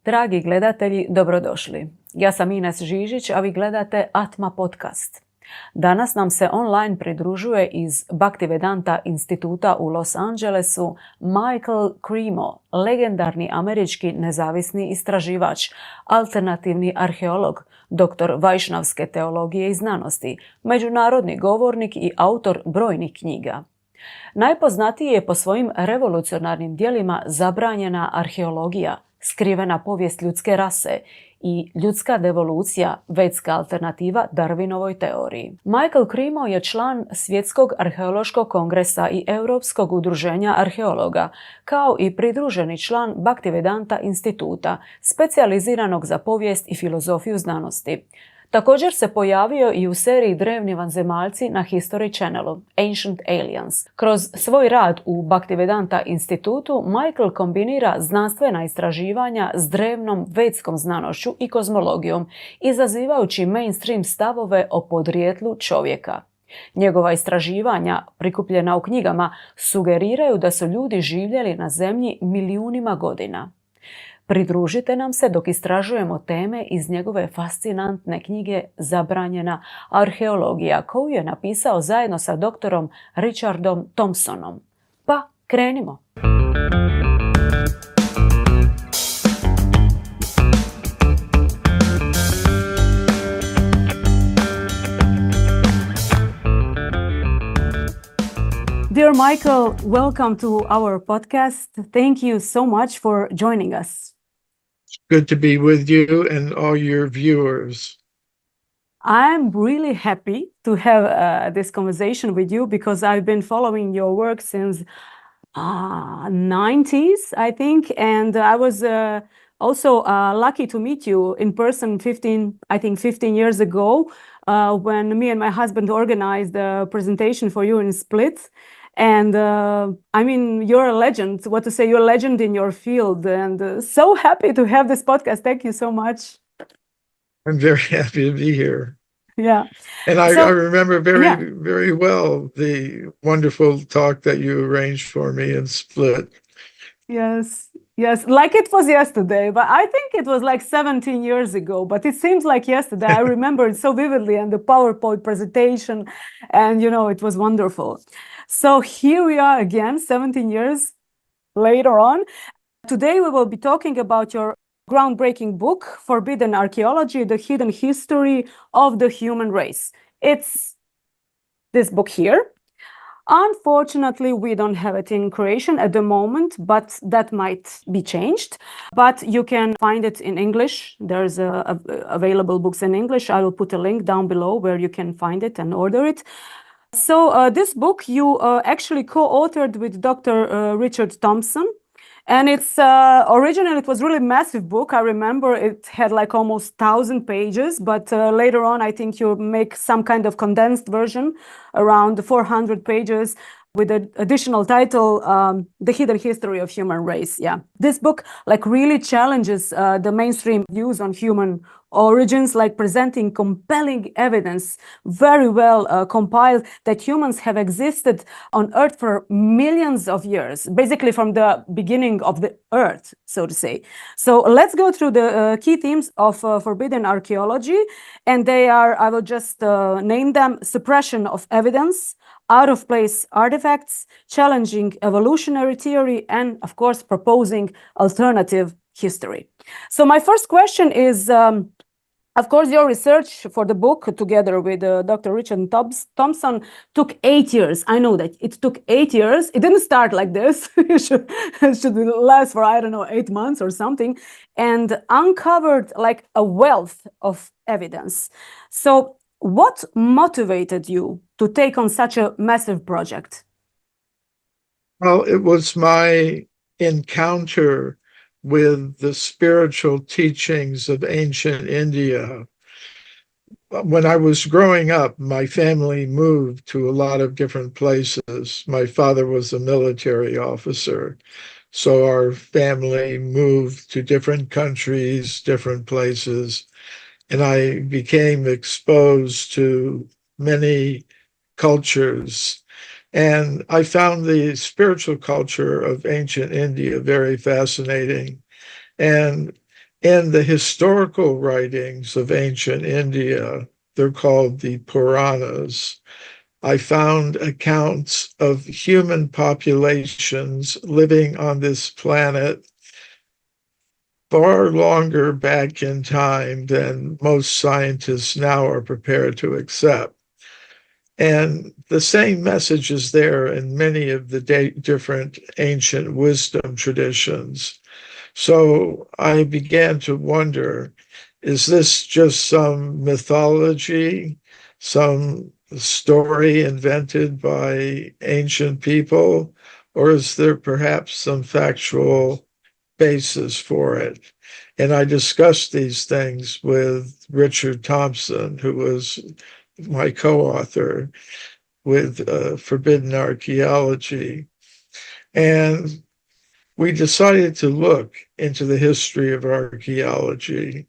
Dragi gledatelji, dobrodošli. Ja sam Ines Žižić, a vi gledate Atma podcast. Danas nam se online pridružuje iz Bhaktivedanta Instituta u Los Angelesu Michael Cremo, legendarni američki nezavisni istraživač, alternativni arheolog, doktor Vaishnavske teologije i znanosti, međunarodni govornik i autor brojnih knjiga. Najpoznatiji je po svojim revolucionarnim djelima Zabranjena arheologija, Skrivena povijest ljudske rase i Ljudska devolucija, Vedska alternativa Darwinovoj teoriji. Michael Cremo je član Svjetskog arheološkog kongresa i Europskog udruženja arheologa, kao i pridruženi član Bhaktivedanta Instituta, specijaliziranog za povijest i filozofiju znanosti. Također se pojavio i u seriji Drevni vanzemaljci na History Channelu, Ancient Aliens. Kroz svoj rad u Bhaktivedanta Institutu, Michael kombinira znanstvena istraživanja s drevnom vedskom znanošću i kozmologijom, izazivajući mainstream stavove o podrijetlu čovjeka. Njegova istraživanja, prikupljena u knjigama, sugeriraju da su ljudi živjeli na zemlji milijunima godina. Pridružite nam se dok istražujemo teme iz njegove fascinantne knjige Zabranjena arheologija, koju je napisao zajedno sa doktorom Richardom Thompsonom. Pa, krenimo! Dear Michael, welcome to our podcast. Thank you so much for joining us. Good to be with you and all your viewers. I'm really happy to have this conversation with you because I've been following your work since 90s, I think, and I was also lucky to meet you in person 15 years ago when me and my husband organized a presentation for you in Split. And I mean, you're a legend, what to say, you're a legend in your field, and so happy to have this podcast. Thank you so much. I'm very happy to be here. Yeah. And I remember very well the wonderful talk that you arranged for me in Split. Yes, like it was yesterday, but I think it was like 17 years ago, but it seems like yesterday. I remember it so vividly, and the PowerPoint presentation, and it was wonderful. So here we are again, 17 years later on. Today we will be talking about your groundbreaking book, Forbidden Archaeology, The Hidden History of the Human Race. It's this book here. Unfortunately, we don't have it in Croatian at the moment, but that might be changed. But you can find it in English. There's available books in English. I will put a link down below where you can find it and order it. So this book you actually co-authored with Dr. Richard Thompson. And it's originally it was really massive book. I remember it had like almost 1,000 pages, but later on I think you make some kind of condensed version, around 400 pages, with an additional title, The Hidden History of Human Race. Yeah, this book like really challenges the mainstream views on human origins, like presenting compelling evidence, very well compiled, that humans have existed on Earth for millions of years, basically from the beginning of the Earth, so to say. So let's go through the key themes of Forbidden Archaeology, and they are, I will just name them: suppression of evidence, out-of-place artifacts, challenging evolutionary theory, and of course proposing alternative history. So my first question is, of course, your research for the book together with Dr. Richard Thompson took 8 years. I know that it took 8 years. It didn't start like this. it should last for, 8 months or something, and uncovered like a wealth of evidence. So what motivated you to take on such a massive project? Well, it was my encounter with the spiritual teachings of ancient India. When I was growing up, my family moved to a lot of different places. My father was a military officer, so our family moved to different countries, different places, and I became exposed to many cultures. And I found the spiritual culture of ancient India very fascinating. And in the historical writings of ancient India, they're called the Puranas, I found accounts of human populations living on this planet far longer back in time than most scientists now are prepared to accept. And the same message is there in many of the different ancient wisdom traditions. So I began to wonder, is this just some mythology, some story invented by ancient people, or is there perhaps some factual basis for it? And I discussed these things with Richard Thompson, who was my co-author with Forbidden Archaeology. And we decided to look into the history of archaeology.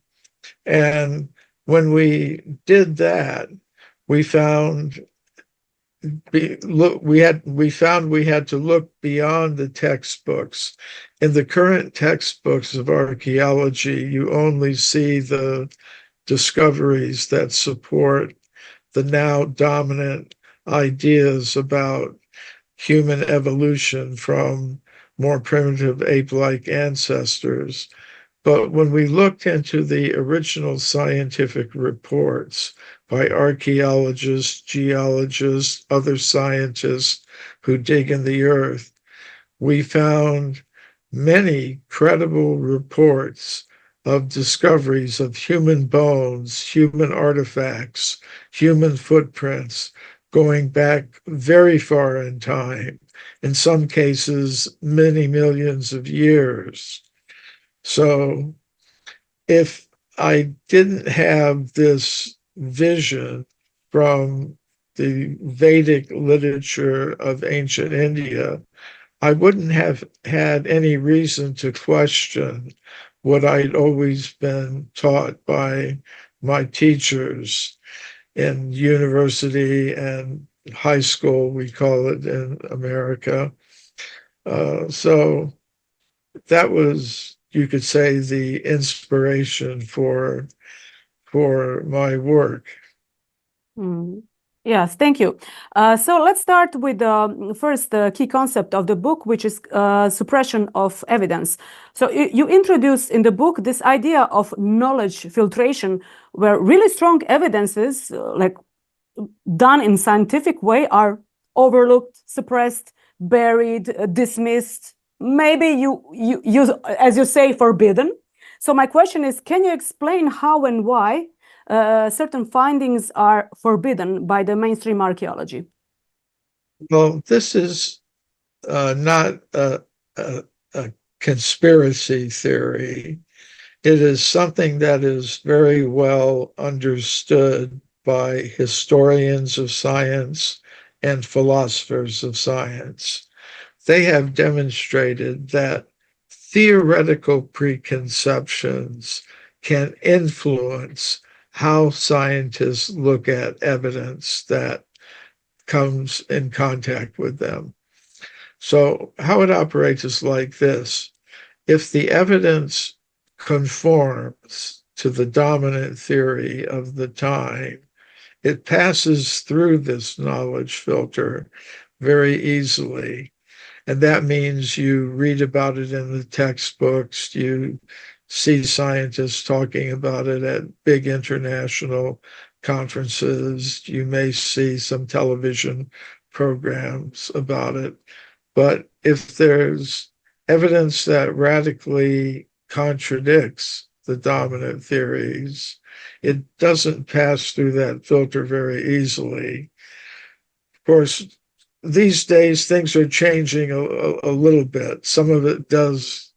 And when we did that, we found we had to look beyond the textbooks. In the current textbooks of archaeology, you only see the discoveries that support the now dominant ideas about human evolution from more primitive ape-like ancestors. But when we looked into the original scientific reports by archaeologists, geologists, other scientists who dig in the earth, we found many credible reports of discoveries of human bones, human artifacts, human footprints going back very far in time, in some cases, many millions of years. So if I didn't have this vision from the Vedic literature of ancient India, I wouldn't have had any reason to question what I'd always been taught by my teachers in university and high school, we call it in America. So that was, you could say, the inspiration for my work. Yes, thank you. So let's start with the first key concept of the book, which is suppression of evidence. So you introduce in the book this idea of knowledge filtration, where really strong evidences, like done in scientific way, are overlooked, suppressed, buried, dismissed. Maybe you, as you say, forbidden. So my question is, can you explain how and why certain findings are forbidden by the mainstream archaeology? Well, this is not a conspiracy theory. It is something that is very well understood by historians of science and philosophers of science. They have demonstrated that theoretical preconceptions can influence how scientists look at evidence that comes in contact with them. So how it operates is like this. If the evidence conforms to the dominant theory of the time, it passes through this knowledge filter very easily. And that means you read about it in the textbooks, you see scientists talking about it at big international conferences, you may see some television programs about it. But if there's evidence that radically contradicts the dominant theories, it doesn't pass through that filter very easily. Of course, these days things are changing a little bit. Some of it does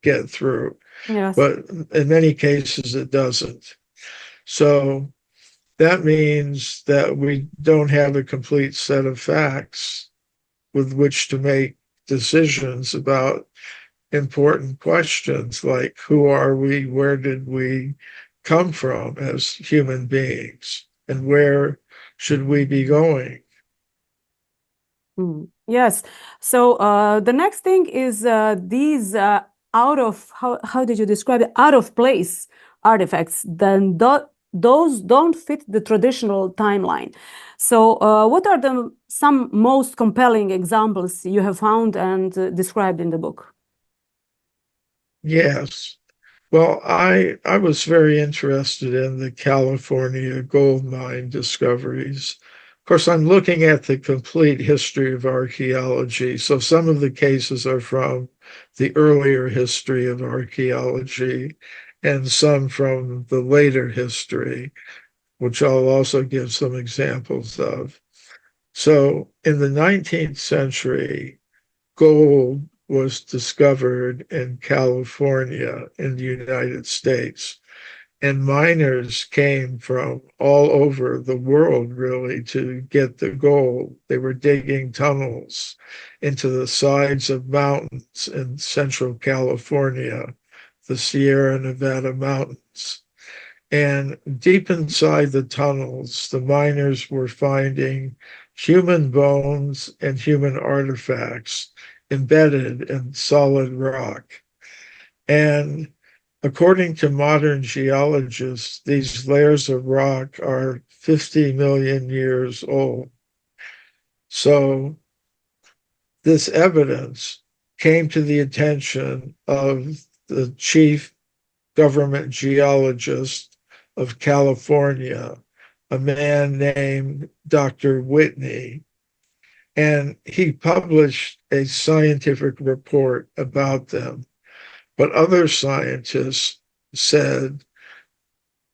get through, Yes. but in many cases it doesn't. So that means that we don't have a complete set of facts with which to make decisions about important questions like who are we, where did we come from as human beings, and where should we be going? Yes. So the next thing is these out of, how did you describe it, out of place artifacts, then those don't fit the traditional timeline. So what are some most compelling examples you have found and described in the book? Yes. Well, I was very interested in the California gold mine discoveries. Of course, I'm looking at the complete history of archaeology. So some of the cases are from the earlier history of archaeology and some from the later history, which I'll also give some examples of. So in the 19th century, gold was discovered in California in the United States. And miners came from all over the world, really, to get the gold. They were digging tunnels into the sides of mountains in central California, the Sierra Nevada mountains. And deep inside the tunnels, the miners were finding human bones and human artifacts embedded in solid rock. And according to modern geologists, these layers of rock are 50 million years old. So this evidence came to the attention of the chief government geologist of California, a man named Dr. Whitney. And he published a scientific report about them. But other scientists said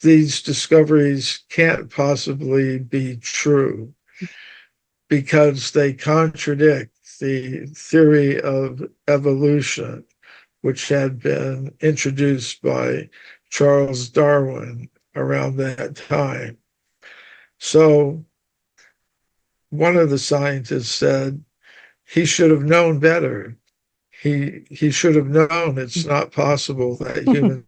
these discoveries can't possibly be true because they contradict the theory of evolution, which had been introduced by Charles Darwin around that time. So one of the scientists said he should have known better. He should have known it's not possible that humans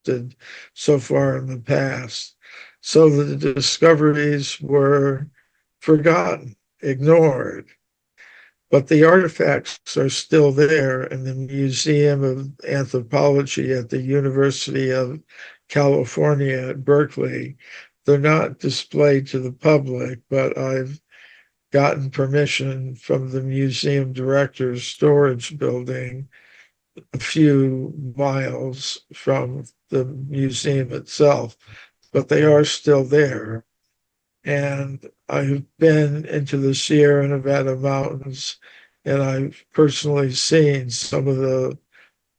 did so far in the past. So the discoveries were forgotten, ignored. But the artifacts are still there in the Museum of Anthropology at the University of California at Berkeley. They're not displayed to the public, but I've gotten permission from the museum director's storage building a few miles from the museum itself, but they are still there. And I've been into the Sierra Nevada mountains, and I've personally seen some of the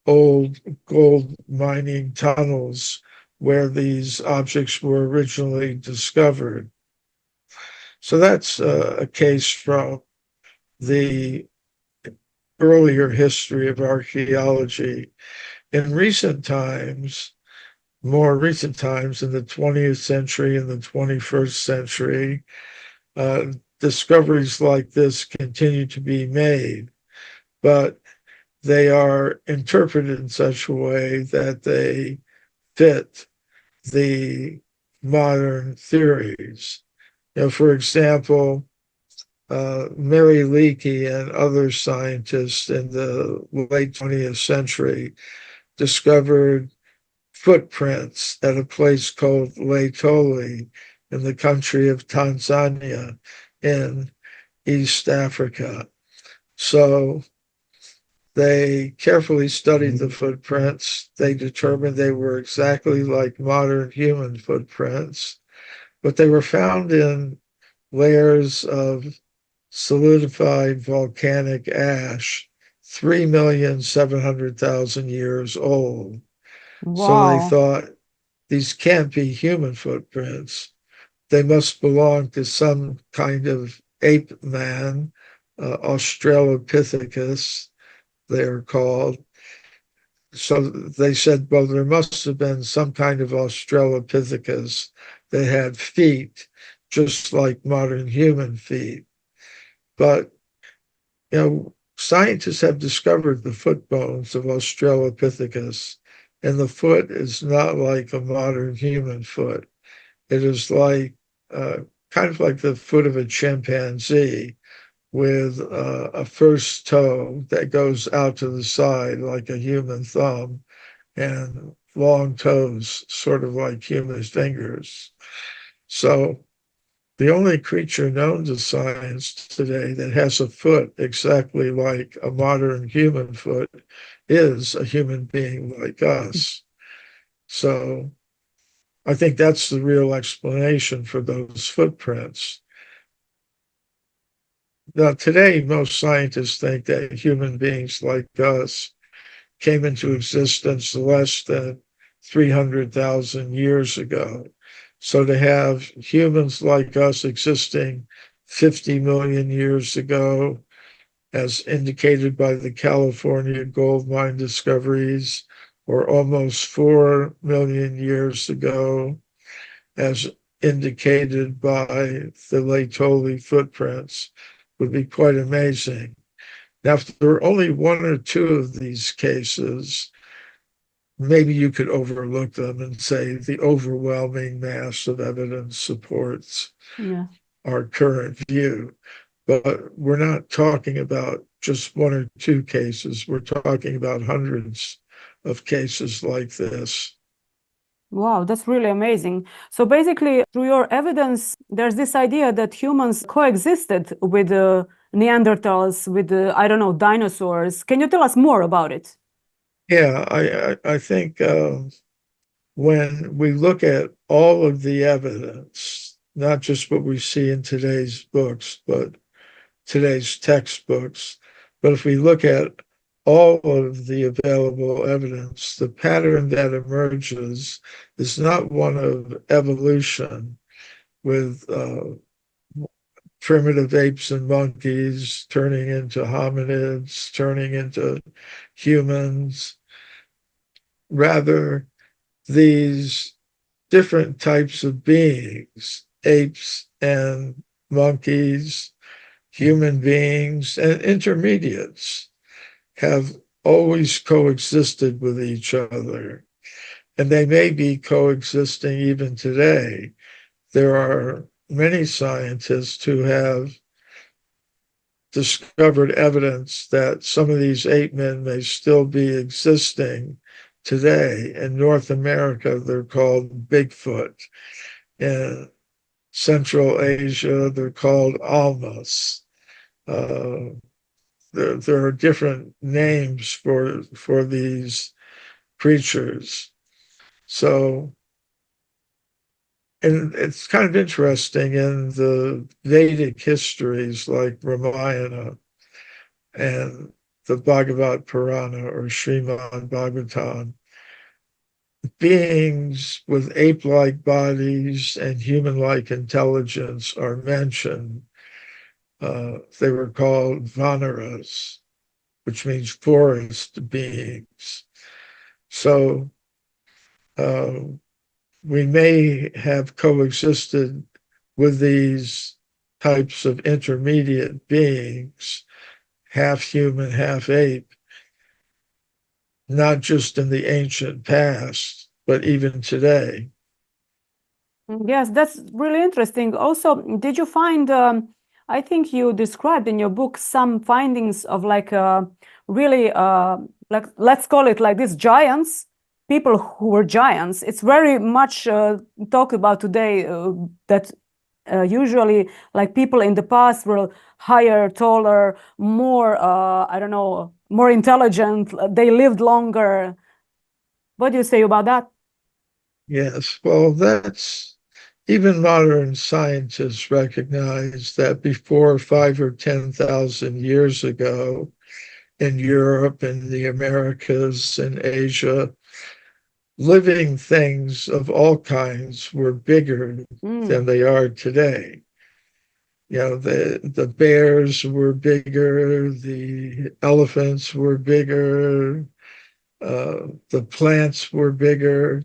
old gold mining tunnels where these objects were originally discovered. So that's a case from the earlier history of archaeology. In recent times, more recent times in the 20th century and the 21st century, discoveries like this continue to be made, but they are interpreted in such a way that they fit the modern theories. You know, for example, Mary Leakey and other scientists in the late 20th century discovered footprints at a place called Laetoli in the country of Tanzania in East Africa. So they carefully studied the footprints. They determined they were exactly like modern human footprints, but they were found in layers of solidified volcanic ash, 3,700,000 years old. So they Wow. thought these can't be human footprints. They must belong to some kind of ape man, Australopithecus, they're called. So they said, well, there must have been some kind of Australopithecus that had feet, just like modern human feet. But, you know, scientists have discovered the foot bones of Australopithecus, and the foot is not like a modern human foot. It is like kind of like the foot of a chimpanzee, with a first toe that goes out to the side like a human thumb and long toes, sort of like human fingers. So the only creature known to science today that has a foot exactly like a modern human foot is a human being like us. So I think that's the real explanation for those footprints. Now, today, most scientists think that human beings like us came into existence less than 300,000 years ago. So to have humans like us existing 50 million years ago, as indicated by the California gold mine discoveries, or almost 4 million years ago, as indicated by the Laetoli footprints, would be quite amazing. Now, if there are only one or two of these cases, maybe you could overlook them and say the overwhelming mass of evidence supports our current view. But we're not talking about just one or two cases. We're talking about hundreds of cases like this. Wow, that's really amazing. So basically, through your evidence, there's this idea that humans coexisted with Neanderthals, with, I don't know, dinosaurs. Can you tell us more about it? Yeah, I think when we look at all of the evidence, not just what we see in today's books, but today's textbooks, but if we look at all of the available evidence, the pattern that emerges is not one of evolution with primitive apes and monkeys turning into hominids, turning into humans. Rather, these different types of beings, apes and monkeys, human beings, and intermediates, have always coexisted with each other. And they may be coexisting even today. There are many scientists who have discovered evidence that some of these ape men may still be existing today. In North America, they're called Bigfoot. In Central Asia, they're called Almas. There are different names for these creatures. So, and it's kind of interesting in the Vedic histories like Ramayana and the Bhagavad Purana or Srimad Bhagavatam, beings with ape-like bodies and human-like intelligence are mentioned. They were called Vanaras, which means forest beings. So we may have coexisted with these types of intermediate beings, half human, half ape, not just in the ancient past, but even today. Yes, that's really interesting. Also, did you find, I think you described in your book some findings of like really, like, let's call it like this, giants, people who were giants. It's very much talked about today that usually like people in the past were higher, taller, more, I don't know, more intelligent. They lived longer. What do you say about that? Yes, well, that's even modern scientists recognize that before 5 or 10,000 years ago in Europe and the Americas and Asia, living things of all kinds were bigger than they are today. You know, the bears were bigger, the elephants were bigger, the plants were bigger.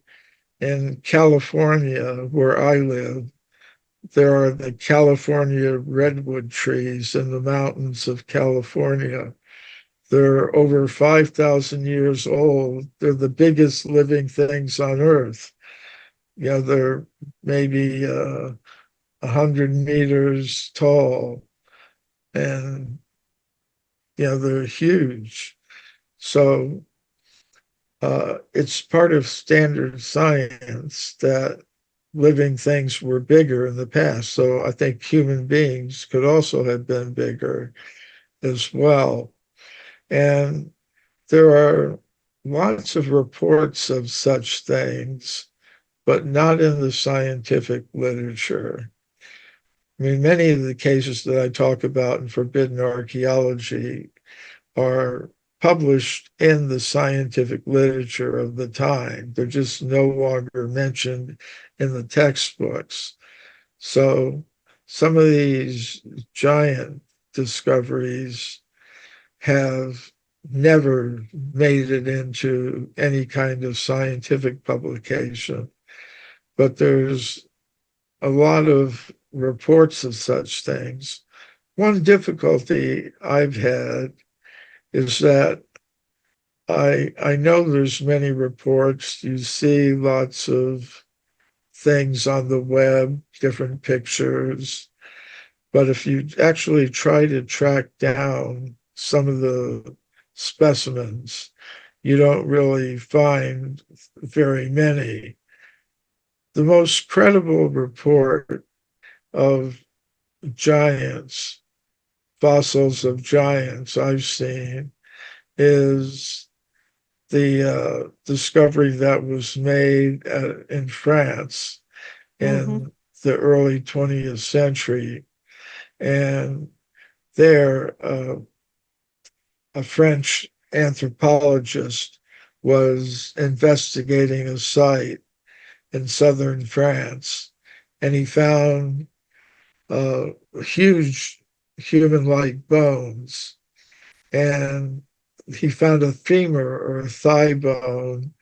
In California, where I live, there are the California redwood trees in the mountains of California. They're over 5,000 years old. They're the biggest living things on Earth. You know, they're maybe 100 meters tall. and they're huge. So it's part of standard science that living things were bigger in the past. So I think human beings could also have been bigger as well. And there are lots of reports of such things, but not in the scientific literature. I mean, many of the cases that I talk about in Forbidden Archaeology are published in the scientific literature of the time. They're just no longer mentioned in the textbooks. So some of these giant discoveries have never made it into any kind of scientific publication. But there's a lot of reports of such things. One difficulty I've had is that I know there's many reports. You see lots of things on the web, different pictures. But if you actually try to track down some of the specimens, you don't really find very many. The most credible report of giants, fossils of giants I've seen, is the discovery that was made in France in the early 20th century. And there, a French anthropologist was investigating a site in southern France, and he found huge human-like bones, and he found a femur or a thigh bone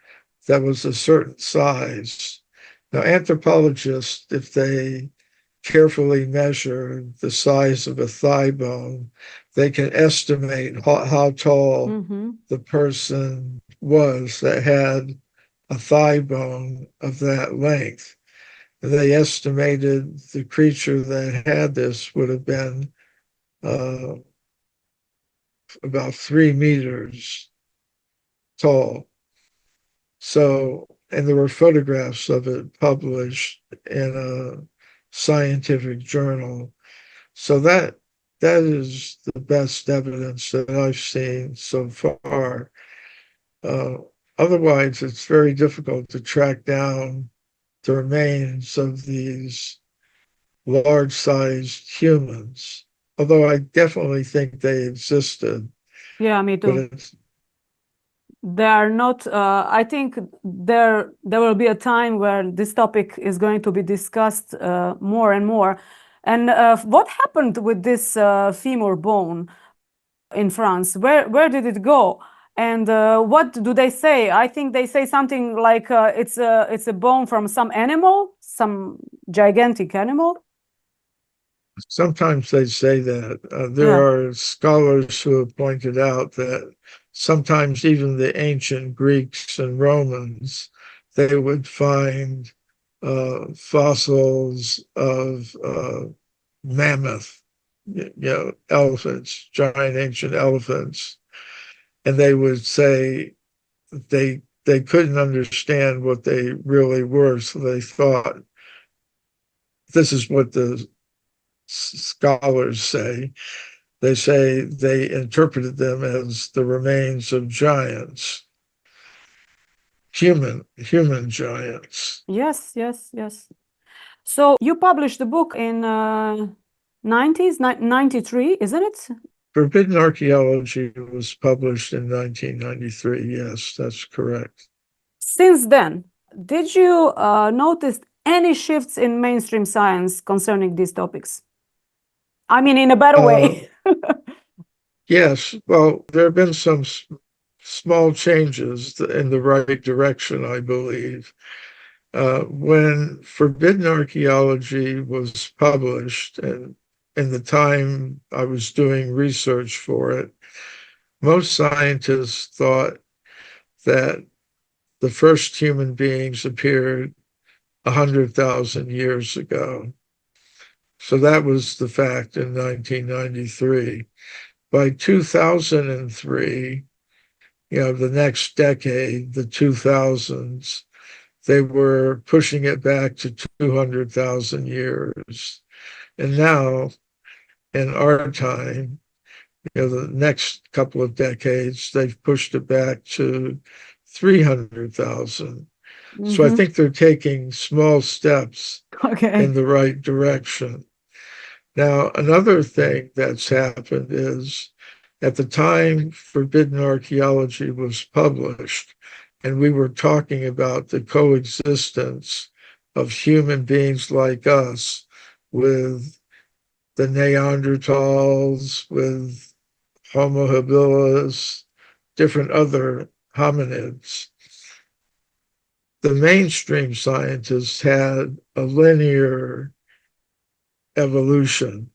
that was a certain size. Now, anthropologists, if they carefully measure the size of a thigh bone, they can estimate how tall the person was that had a thigh bone of that length. They estimated the creature that had this would have been about 3 meters tall. So, and there were photographs of it published in a scientific journal. So that is the best evidence that I've seen so far. Otherwise, it's very difficult to track down the remains of these large-sized humans, although I definitely think they existed. Yeah, me too. But they are not, I think there will be a time where this topic is going to be discussed more and more. And what happened with this femur bone in France? Where did it go? And what do they say? I think they say something like it's a bone from some animal, some gigantic animal. sometimes they say that. There are scholars who have pointed out that sometimes even the ancient Greeks and Romans, they would find fossils of mammoth, elephants, giant ancient elephants, and they would say they couldn't understand what they really were, so they thought, this is what the scholars say. They say they interpreted them as the remains of giants, human giants. Yes. So you published the book in 93, isn't it? Forbidden Archaeology was published in 1993. Yes, that's correct. Since then, did you notice any shifts in mainstream science concerning these topics? I mean, in a better way. Yes. Well, there have been some small changes in the right direction, I believe. When Forbidden Archaeology was published, and in the time I was doing research for it, most scientists thought that the first human beings appeared 100,000 years ago. So that was the fact in 1993. By 2003, the next decade, the 2000s, they were pushing it back to 200,000 years. And now, in our time, the next couple of decades, they've pushed it back to 300,000. So I think they're taking small steps in the right direction. Now, another thing that's happened is at the time Forbidden Archaeology was published, and we were talking about the coexistence of human beings like us with the Neanderthals, with Homo habilis, different other hominids. The mainstream scientists had a linear evolution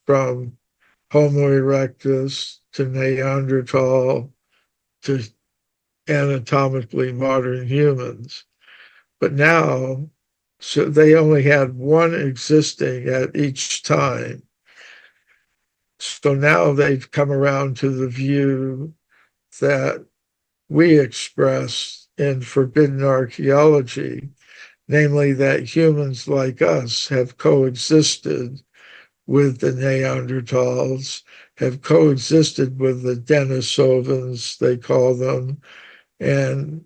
from Homo erectus to Neanderthal to anatomically modern humans. But now, so they only had one existing at each time. So now they've come around to the view that we express in Forbidden Archaeology, namely that humans like us have coexisted with the Neanderthals, have coexisted with the Denisovans, they call them, and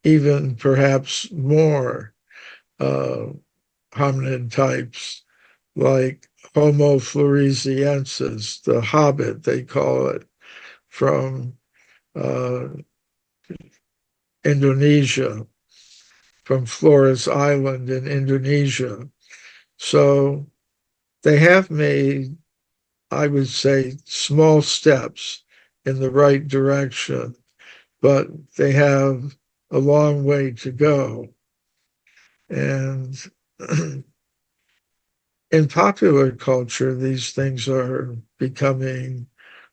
even perhaps more hominid types like Homo floresiensis, the hobbit, they call it, from Indonesia, from Flores Island in Indonesia. So they have made, I would say, small steps in the right direction, but they have a long way to go. And in popular culture, these things are becoming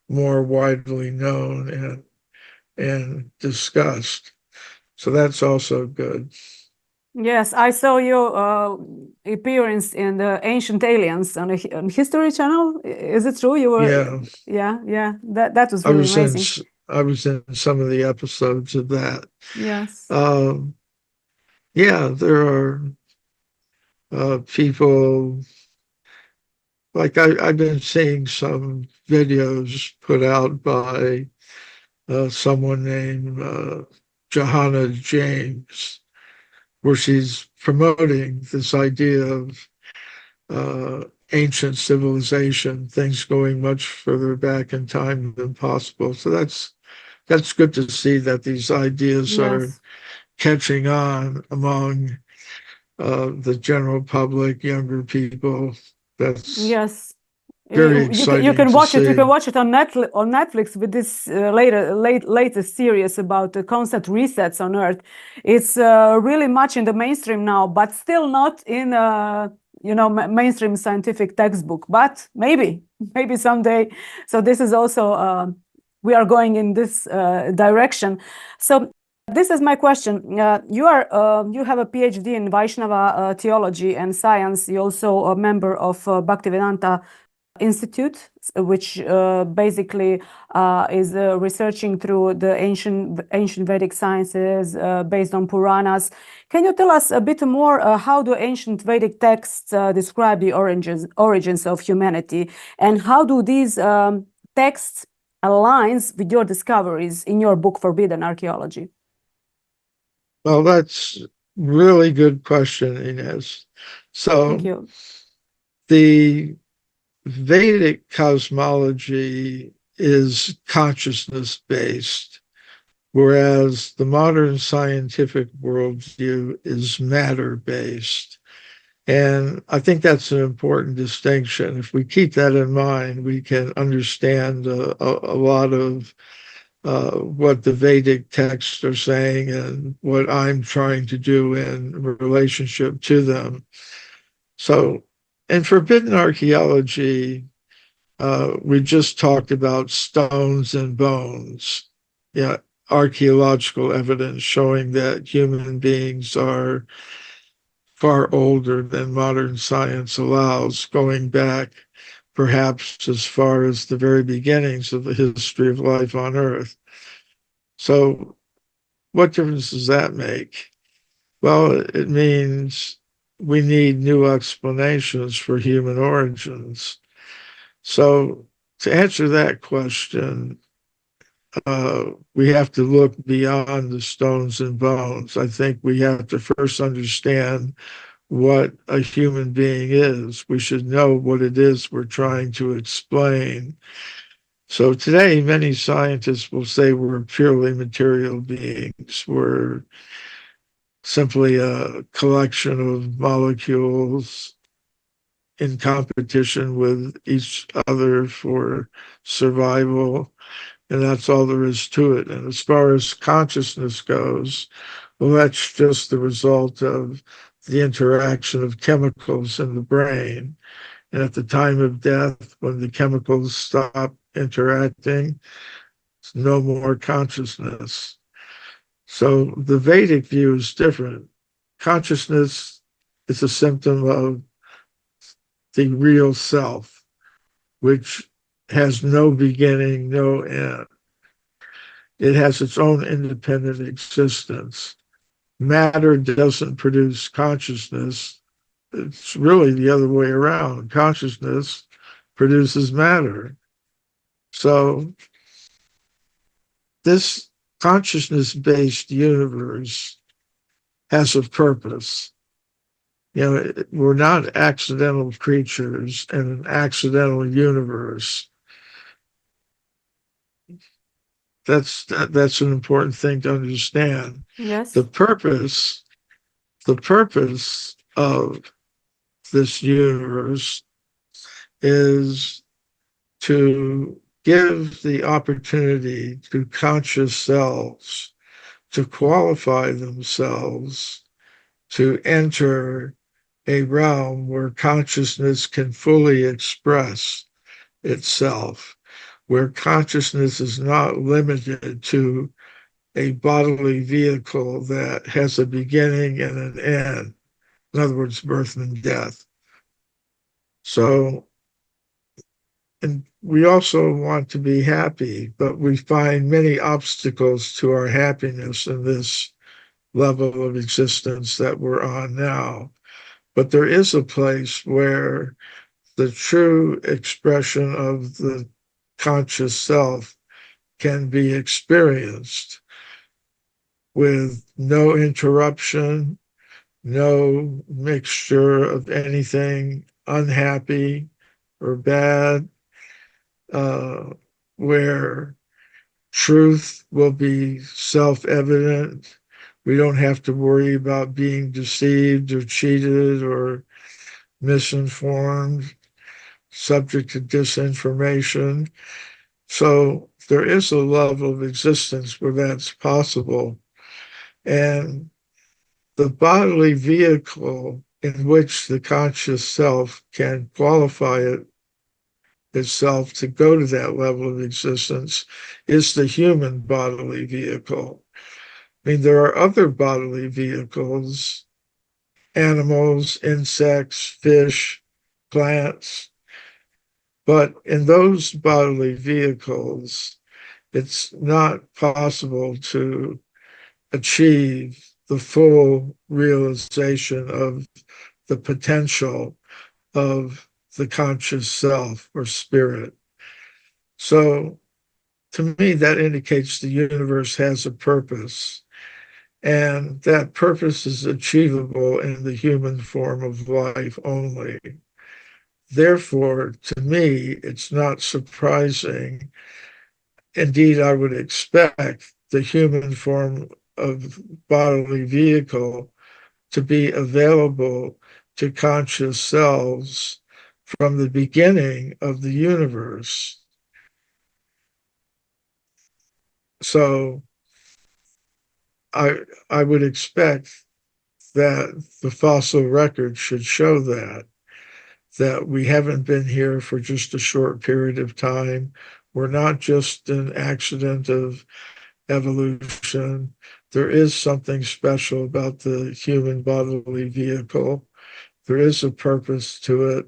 more widely known and discussed. So that's also good. Yes, I saw your appearance in the Ancient Aliens on History Channel. Is it true? You were, yeah. That was really amazing. I was in some of the episodes of that. Yes. Yeah, there are people, like I've been seeing some videos put out by someone named Johanna James, where she's promoting this idea of ancient civilization, things going much further back in time than possible. So that's good to see that these ideas are catching on among the general public, younger people. That's very exciting. You can watch it. You can watch it on Netflix with this latest series about the constant resets on Earth. It's really much in the mainstream now, but still not in mainstream scientific textbook. But maybe someday. So this is also we are going in this direction. So this is my question. You have a PhD in Vaishnava theology and science. You're also a member of Bhaktivedanta Institute, which basically is researching through the ancient Vedic sciences based on Puranas. Can you tell us a bit more how do ancient Vedic texts describe the origins of humanity, and how do these texts aligns with your discoveries in your book Forbidden Archaeology? Well, that's really good question, Ines. So thank you. The Vedic cosmology is consciousness-based, whereas the modern scientific worldview is matter-based. And I think that's an important distinction. If we keep that in mind, we can understand a lot of what the Vedic texts are saying and what I'm trying to do in relationship to them. So in Forbidden Archaeology, we just talked about stones and bones, archaeological evidence showing that human beings are far older than modern science allows, going back perhaps as far as the very beginnings of the history of life on Earth. So what difference does that make? Well, it means we need new explanations for human origins. So to answer that question, we have to look beyond the stones and bones. I think we have to first understand what a human being is. We should know what it is we're trying to explain. So today, many scientists will say we're purely material beings. We're simply a collection of molecules in competition with each other for survival. And that's all there is to it. And as far as consciousness goes, well, that's just the result of the interaction of chemicals in the brain. And at the time of death, when the chemicals stop interacting, there's no more consciousness. So the Vedic view is different. Consciousness is a symptom of the real self, which has no beginning, no end. It has its own independent existence. Matter doesn't produce consciousness. It's really the other way around. Consciousness produces matter. So this consciousness-based universe has a purpose. We're not accidental creatures in an accidental universe. That's an important thing to understand. Yes. The purpose of this universe is to give the opportunity to conscious selves to qualify themselves to enter a realm where consciousness can fully express itself, where consciousness is not limited to a bodily vehicle that has a beginning and an end. In other words, birth and death. So, and we also want to be happy, but we find many obstacles to our happiness in this level of existence that we're on now. But there is a place where the true expression of the conscious self can be experienced with no interruption, no mixture of anything unhappy or bad, where truth will be self-evident. We don't have to worry about being deceived or cheated or misinformed, subject to disinformation. So there is a level of existence where that's possible. And the bodily vehicle in which the conscious self can qualify itself to go to that level of existence is the human bodily vehicle. I mean, there are other bodily vehicles, animals, insects, fish, plants, but in those bodily vehicles, it's not possible to achieve the full realization of the potential of the conscious self or spirit. So to me, that indicates the universe has a purpose, and that purpose is achievable in the human form of life only. Therefore, to me, it's not surprising. Indeed, I would expect the human form of bodily vehicle to be available to conscious selves from the beginning of the universe. So I would expect that the fossil record should show that we haven't been here for just a short period of time. We're not just an accident of evolution. there is something special about the human bodily vehicle. There is a purpose to it.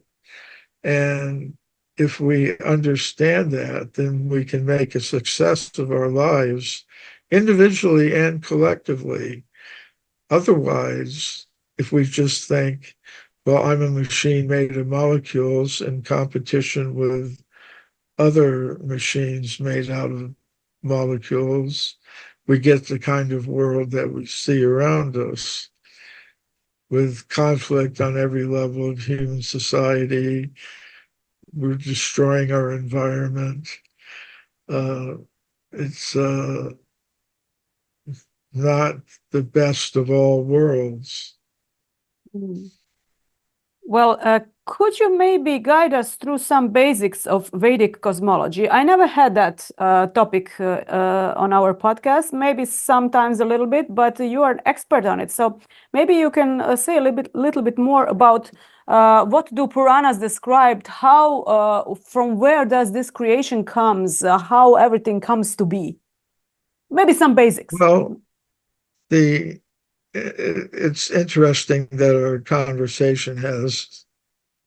And if we understand that, then we can make a success of our lives individually and collectively. Otherwise, if we just think, well, I'm a machine made of molecules in competition with other machines made out of molecules, we get the kind of world that we see around us with conflict on every level of human society. We're destroying our environment. It's not the best of all worlds. Mm. Well, could you maybe guide us through some basics of Vedic cosmology? I never had that topic on our podcast, maybe sometimes a little bit, but you are an expert on it. So maybe you can say a little bit more about what do Puranas describe, how, from where does this creation comes, how everything comes to be? Maybe some basics. Well, it's interesting that our conversation has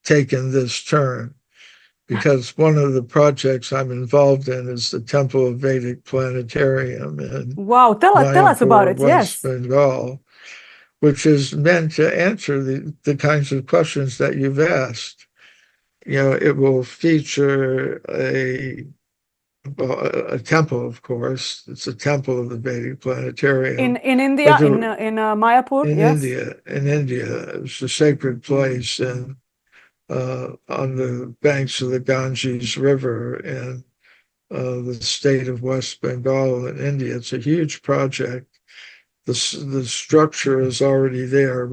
taken this turn, because one of the projects I'm involved in is the Temple of Vedic Planetarium in Wow, tell us about it. West Yes. Bengal, which is meant to answer the kinds of questions that you've asked. It will feature a temple, of course. It's a temple of the Vedic Planetarium. In India, in Mayapur, yes. In India, it's a sacred place and on the banks of the Ganges River in the state of West Bengal in India. It's a huge project. The structure is already there.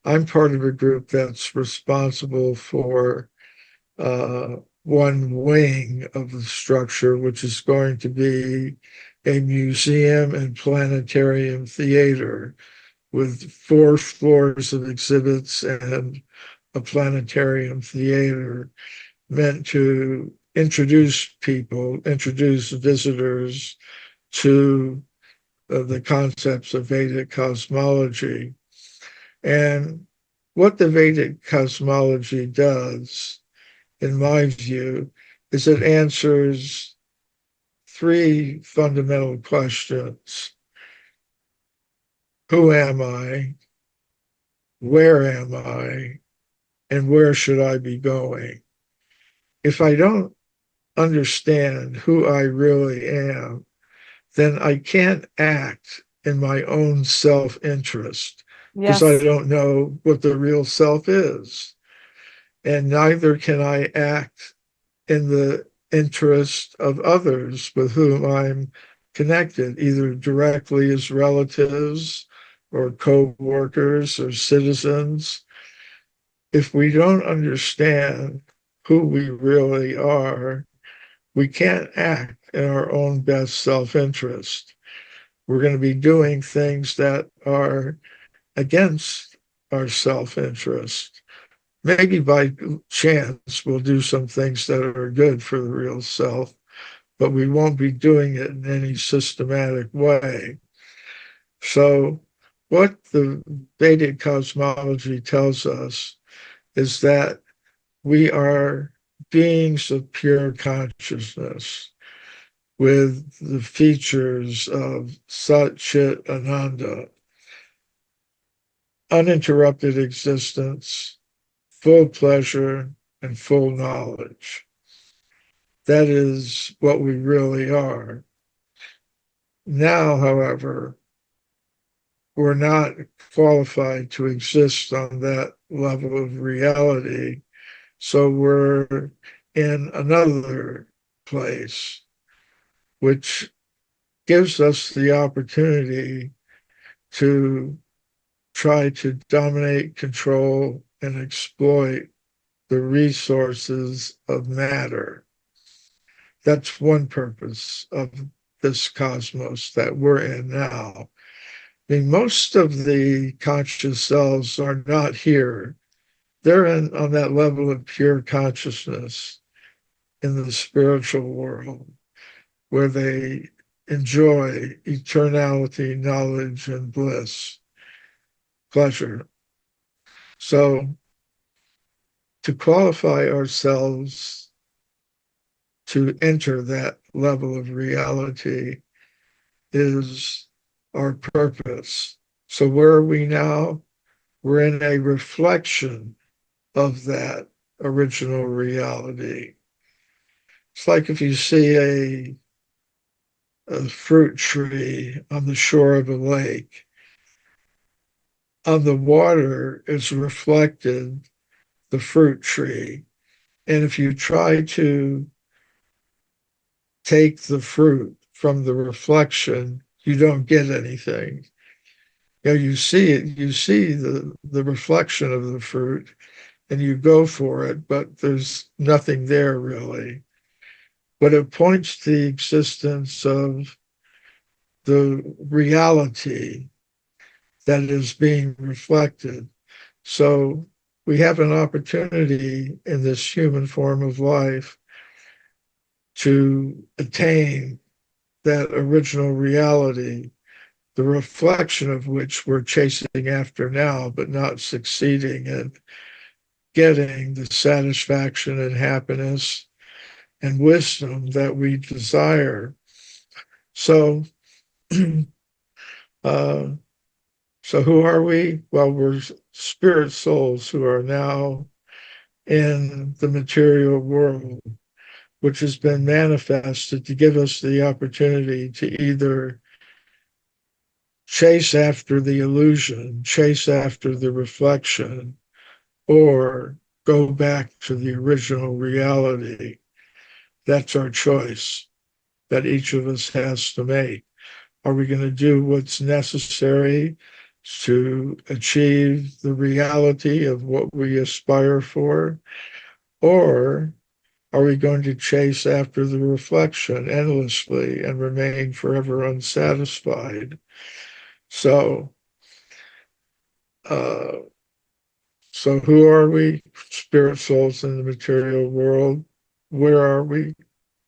I'm part of a group that's responsible for one wing of the structure, which is going to be a museum and planetarium theater with 4 floors of exhibits and a planetarium theater meant to introduce visitors to the concepts of Vedic cosmology. And what the Vedic cosmology does, in my view, is it answers 3 fundamental questions. Who am I? Where am I? And where should I be going? If I don't understand who I really am, then I can't act in my own self-interest, because I don't know what the real self is. And neither can I act in the interest of others with whom I'm connected, either directly as relatives or co-workers or citizens. If we don't understand who we really are, we can't act in our own best self-interest. We're going to be doing things that are against our self-interest. Maybe by chance, we'll do some things that are good for the real self, but we won't be doing it in any systematic way. So what the Vedic cosmology tells us is that we are beings of pure consciousness with the features of Sat Chit Ananda, uninterrupted existence, full pleasure, and full knowledge. That is what we really are. Now, however, we're not qualified to exist on that level of reality, so we're in another place, which gives us the opportunity to try to dominate, control, and exploit the resources of matter. That's one purpose of this cosmos that we're in now. I mean, most of the conscious selves are not here. They're on that level of pure consciousness in the spiritual world, where they enjoy eternality, knowledge, and bliss, pleasure. So to qualify ourselves to enter that level of reality is our purpose. So where are we now? We're in a reflection of that original reality. It's like if you see a fruit tree on the shore of a lake. On the water is reflected the fruit tree. And if you try to take the fruit from the reflection, you don't get anything. You know, you see it, you see the reflection of the fruit and you go for it, but there's nothing there really. But it points to the existence of the reality that is being reflected. So we have an opportunity in this human form of life to attain that original reality, the reflection of which we're chasing after now, but not succeeding in getting the satisfaction and happiness and wisdom that we desire. So, uh, so who are we? Well, we're spirit souls who are now in the material world, which has been manifested to give us the opportunity to either chase after the illusion, chase after the reflection, or go back to the original reality. That's our choice that each of us has to make. Are we going to do what's necessary to achieve the reality of what we aspire for? Or are we going to chase after the reflection endlessly and remain forever unsatisfied? So, uh, so who are we? Spirit souls in the material world. Where are we?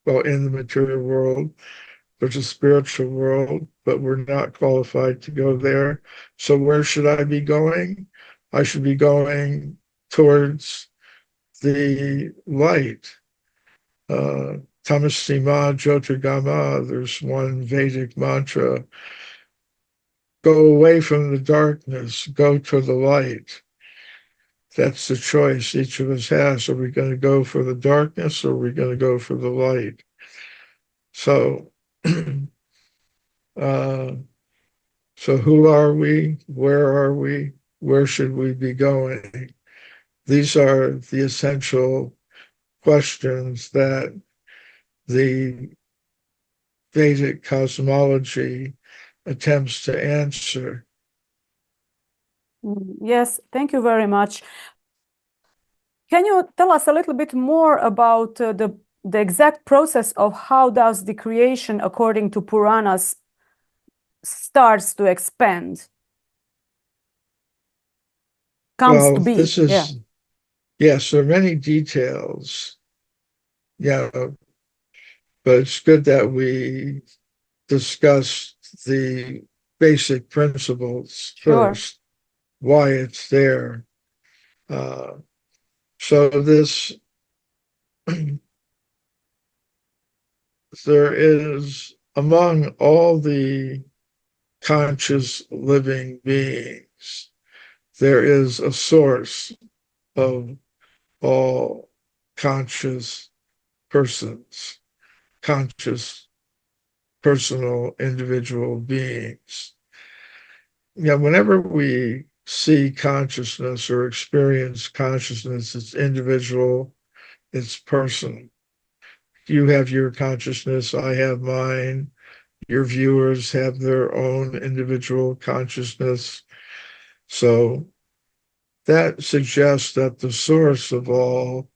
Well, in the material world. There's a spiritual world, but we're not qualified to go there. So where should I be going? I should be going towards the light. Tamasima Jyotirgama, there's one Vedic mantra. Go away from the darkness, go to the light. That's the choice each of us has. Are we going to go for the darkness or are we going to go for the light? So, so who are we? Where are we? Where should we be going? These are the essential questions that the Vedic cosmology attempts to answer. Yes, thank you very much. Can you tell us a little bit more about the exact process of how does the creation, according to Puranas, starts to expand? Comes to be. This is, yes, there are many details. Yeah, but it's good that we discuss the basic principles first, why it's there. So this, there is among all the conscious living beings, there is a source of all conscious persons, conscious personal individual beings. Yeah, whenever we see consciousness or experience consciousness, it's individual, it's personal. You have your consciousness, I have mine. Your viewers have their own individual consciousness. So that suggests that the source of all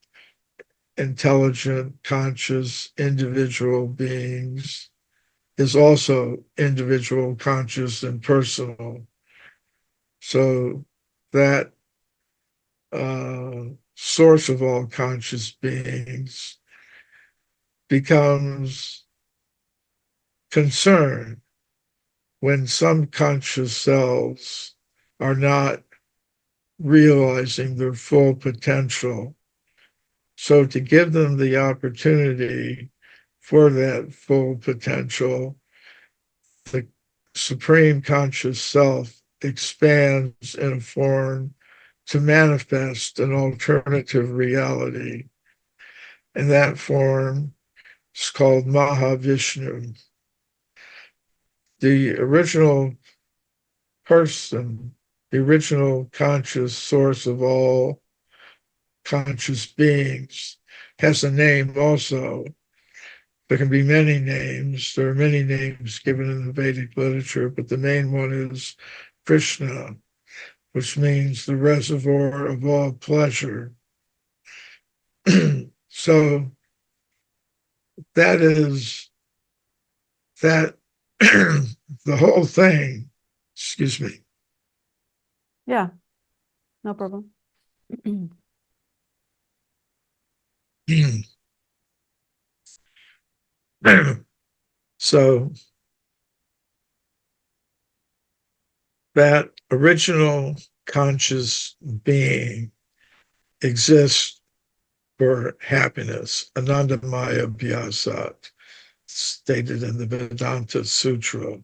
intelligent, conscious, individual beings is also individual, conscious, and personal. So that source of all conscious beings becomes concern when some conscious selves are not realizing their full potential. So to give them the opportunity for that full potential, the Supreme Conscious Self expands in a form to manifest an alternative reality. And that form is called Mahavishnu. The original person, the original conscious source of all conscious beings, has a name also. There can be many names. There are many names given in the Vedic literature, but the main one is Krishna, which means the reservoir of all pleasure. So that is that the whole thing, excuse me. Yeah, no problem. So that original conscious being exists for happiness, Anandamaya Vyasat, stated in the Vedanta Sutra.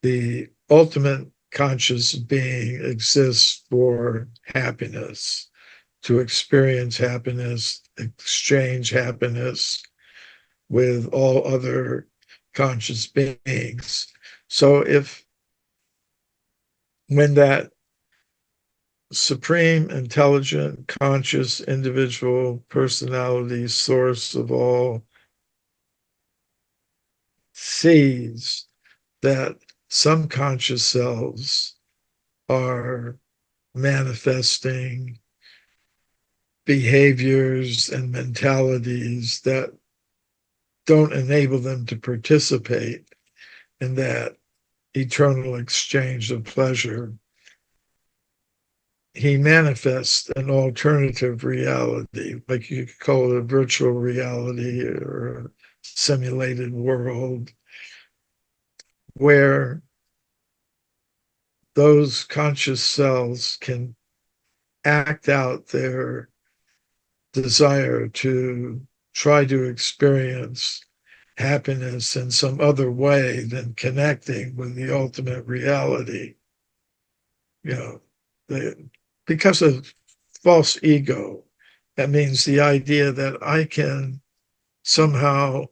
The ultimate conscious being exists for happiness, to experience happiness, exchange happiness with all other conscious beings. So when that supreme, intelligent, conscious individual personality source of all sees that some conscious selves are manifesting behaviors and mentalities that don't enable them to participate in that eternal exchange of pleasure, he manifests an alternative reality, like you could call it a virtual reality or a simulated world, where those conscious selves can act out their desire to try to experience happiness in some other way than connecting with the ultimate reality. Because of false ego, that means the idea that I can somehow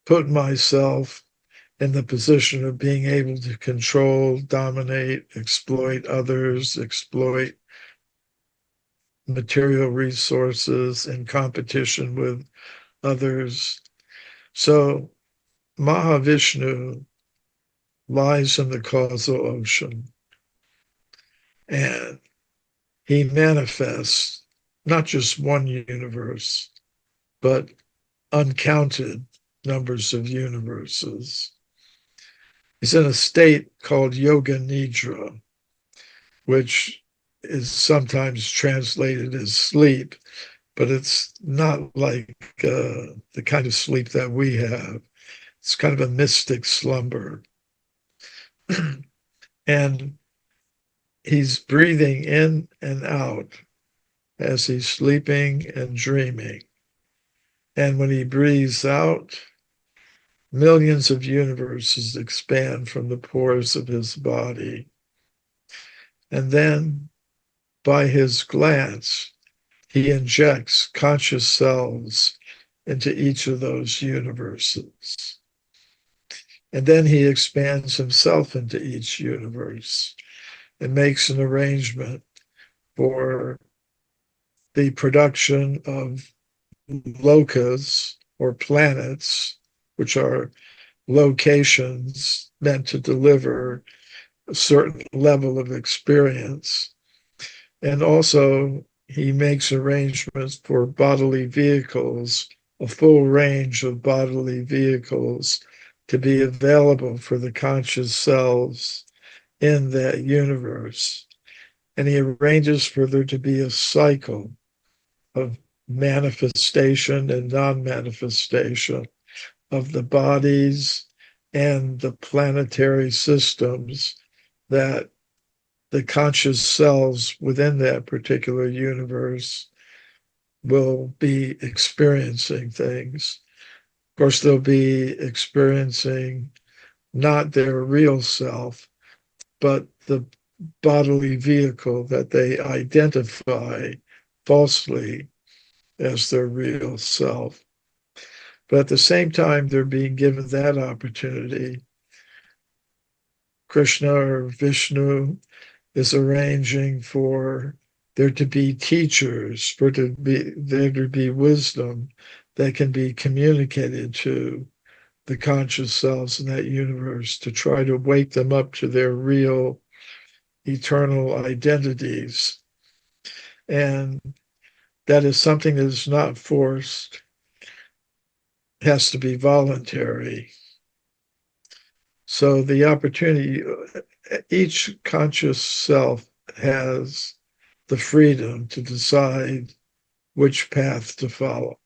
put myself in the position of being able to control, dominate, exploit others, exploit material resources in competition with others. So Mahavishnu lies in the causal ocean, and he manifests not just one universe, but uncounted numbers of universes. He's in a state called Yoga Nidra, which is sometimes translated as sleep, but it's not like the kind of sleep that we have. It's kind of a mystic slumber. And he's breathing in and out as he's sleeping and dreaming. And when he breathes out, millions of universes expand from the pores of his body. And then, by his glance, he injects conscious selves into each of those universes. And then he expands himself into each universe and makes an arrangement for the production of lokas or planets, which are locations meant to deliver a certain level of experience. And also, he makes arrangements for bodily vehicles, a full range of bodily vehicles to be available for the conscious selves in that universe. And he arranges for there to be a cycle of manifestation and non-manifestation, of the bodies and the planetary systems that the conscious selves within that particular universe will be experiencing things. Of course, they'll be experiencing not their real self, but the bodily vehicle that they identify falsely as their real self. But at the same time, they're being given that opportunity. Krishna or Vishnu is arranging for there to be teachers, for there to be wisdom that can be communicated to the conscious selves in that universe to try to wake them up to their real eternal identities. And that is something that is not forced, it has to be voluntary. So the opportunity, each conscious self has the freedom to decide which path to follow.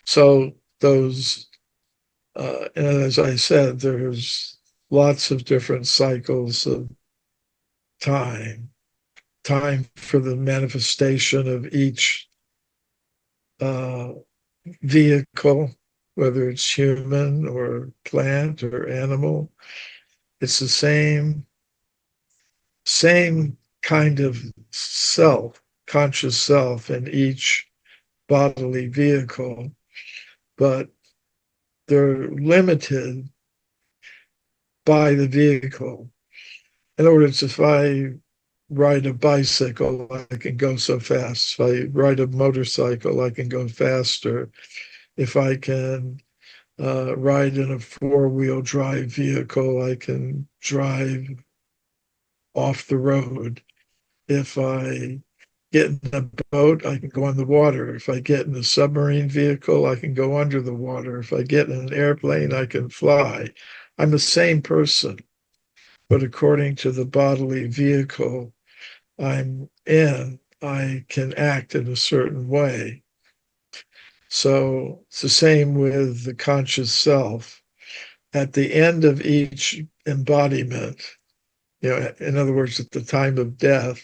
So those, and as I said, there's lots of different cycles of time for the manifestation of each vehicle, whether it's human or plant or animal. It's the same kind of self, conscious self in each bodily vehicle, but they're limited by the vehicle. In other words, if I ride a bicycle, I can go so fast. If I ride a motorcycle, I can go faster. If I can ride in a four-wheel drive vehicle, I can drive off the road. If I get in a boat, I can go on the water. If I get in a submarine vehicle, I can go under the water. If I get in an airplane, I can fly. I'm the same person, but according to the bodily vehicle I'm in, I can act in a certain way. So it's the same with the conscious self. At the end of each embodiment, in other words, at the time of death,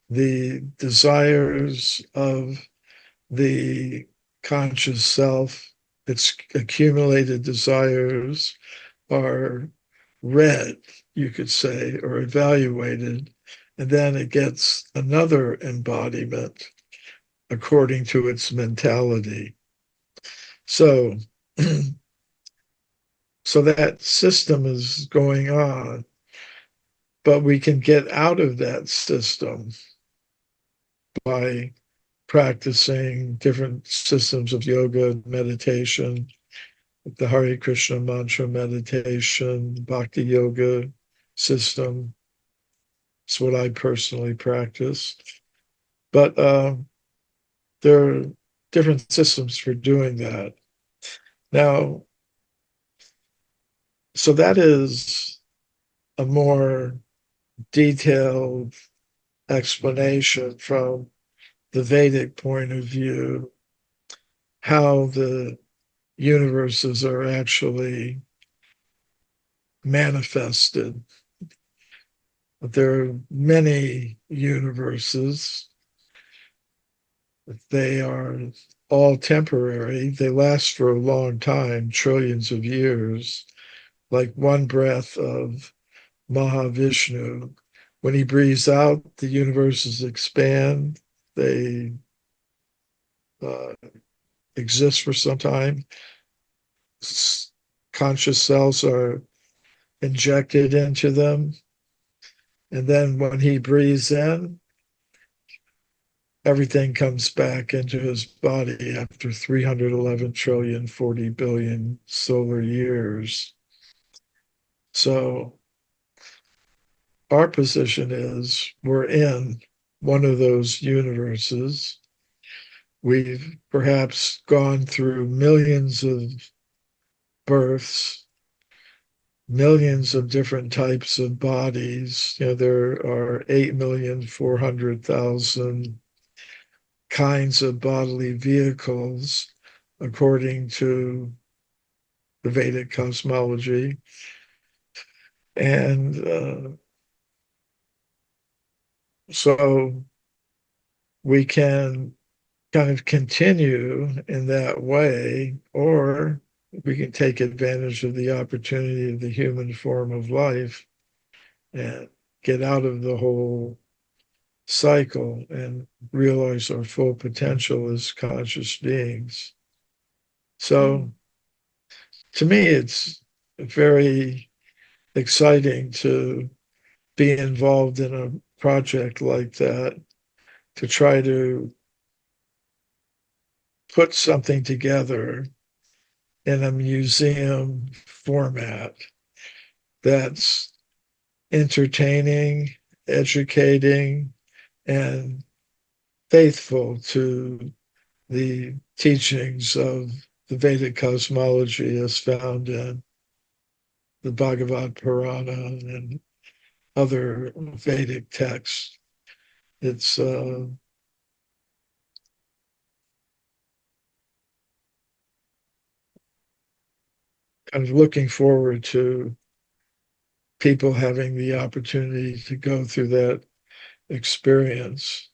the desires of the conscious self, its accumulated desires, are read, you could say, or evaluated, and then it gets another embodiment according to its mentality. So, so that system is going on, but we can get out of that system by practicing different systems of yoga, meditation, the Hare Krishna mantra meditation, Bhakti yoga system. It's what I personally practice. But there are different systems for doing that. Now, so that is a more detailed explanation from the Vedic point of view, how the universes are actually manifested. There are many universes. They are all temporary. They last for a long time, trillions of years, like one breath of Mahavishnu. When he breathes out, the universes expand. They exist for some time. Conscious cells are injected into them. And then when he breathes in, everything comes back into his body after 311 trillion, 40 billion solar years. So our position is we're in one of those universes. We've perhaps gone through millions of births, millions of different types of bodies. There are 8,400,000 kinds of bodily vehicles, according to the Vedic cosmology. And so we can kind of continue in that way, or we can take advantage of the opportunity of the human form of life and get out of the whole cycle and realize our full potential as conscious beings. So to me, it's very exciting to be involved in a project like that, to try to put something together in a museum format that's entertaining, educating, and faithful to the teachings of the Vedic cosmology as found in the Bhagavad Purana and other Vedic texts. It's kind of looking forward to people having the opportunity to go through that experience.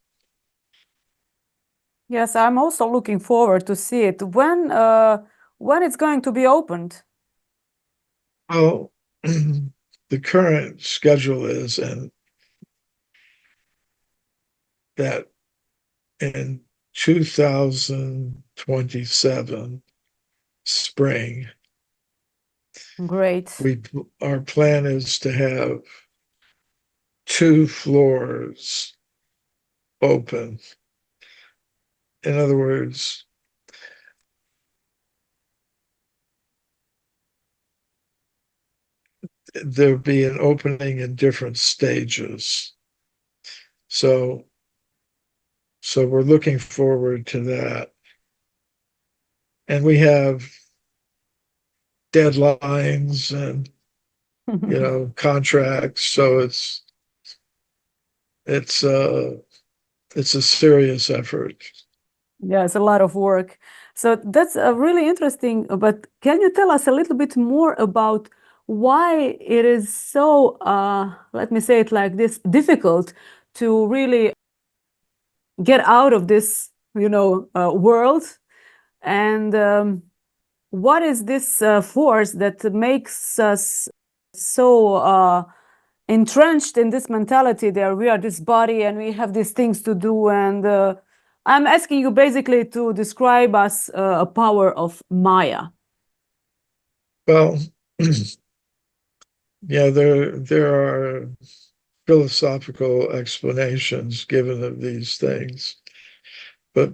Yes, I'm also looking forward to see it. When it's going to be opened? Well, the current schedule is that in 2027 spring, Great. our plan is to have 2 floors open. In other words, there'll be an opening in different stages. So we're looking forward to that. And we have deadlines and contracts. So it's a serious effort. Yeah, it's a lot of work. So that's really interesting. But can you tell us a little bit more about why it is so, let me say it like this, difficult to really get out of this, world? And what is this force that makes us so entrenched in this mentality that we are this body and we have these things to do? And I'm asking you basically to describe us a power of Maya. Well, yeah, there are philosophical explanations given of these things, but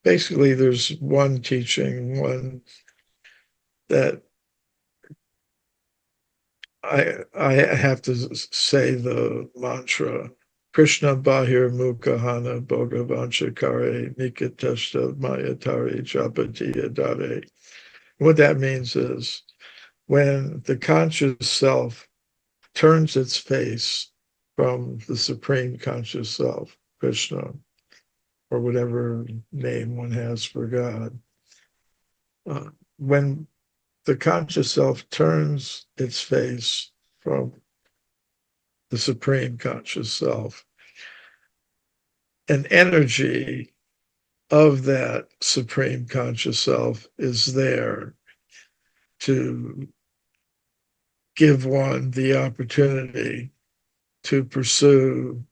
basically there's one teaching, that I have to say the mantra: Krishna Bahir Mukhahana Bhogavanchakare Nikateshta Mayatari Japati Adare. What that means is, when the conscious self turns its face from the supreme conscious self, Krishna, or whatever name one has for God, when the conscious self turns its face from the supreme conscious self, an energy of that supreme conscious self is there to give one the opportunity to pursue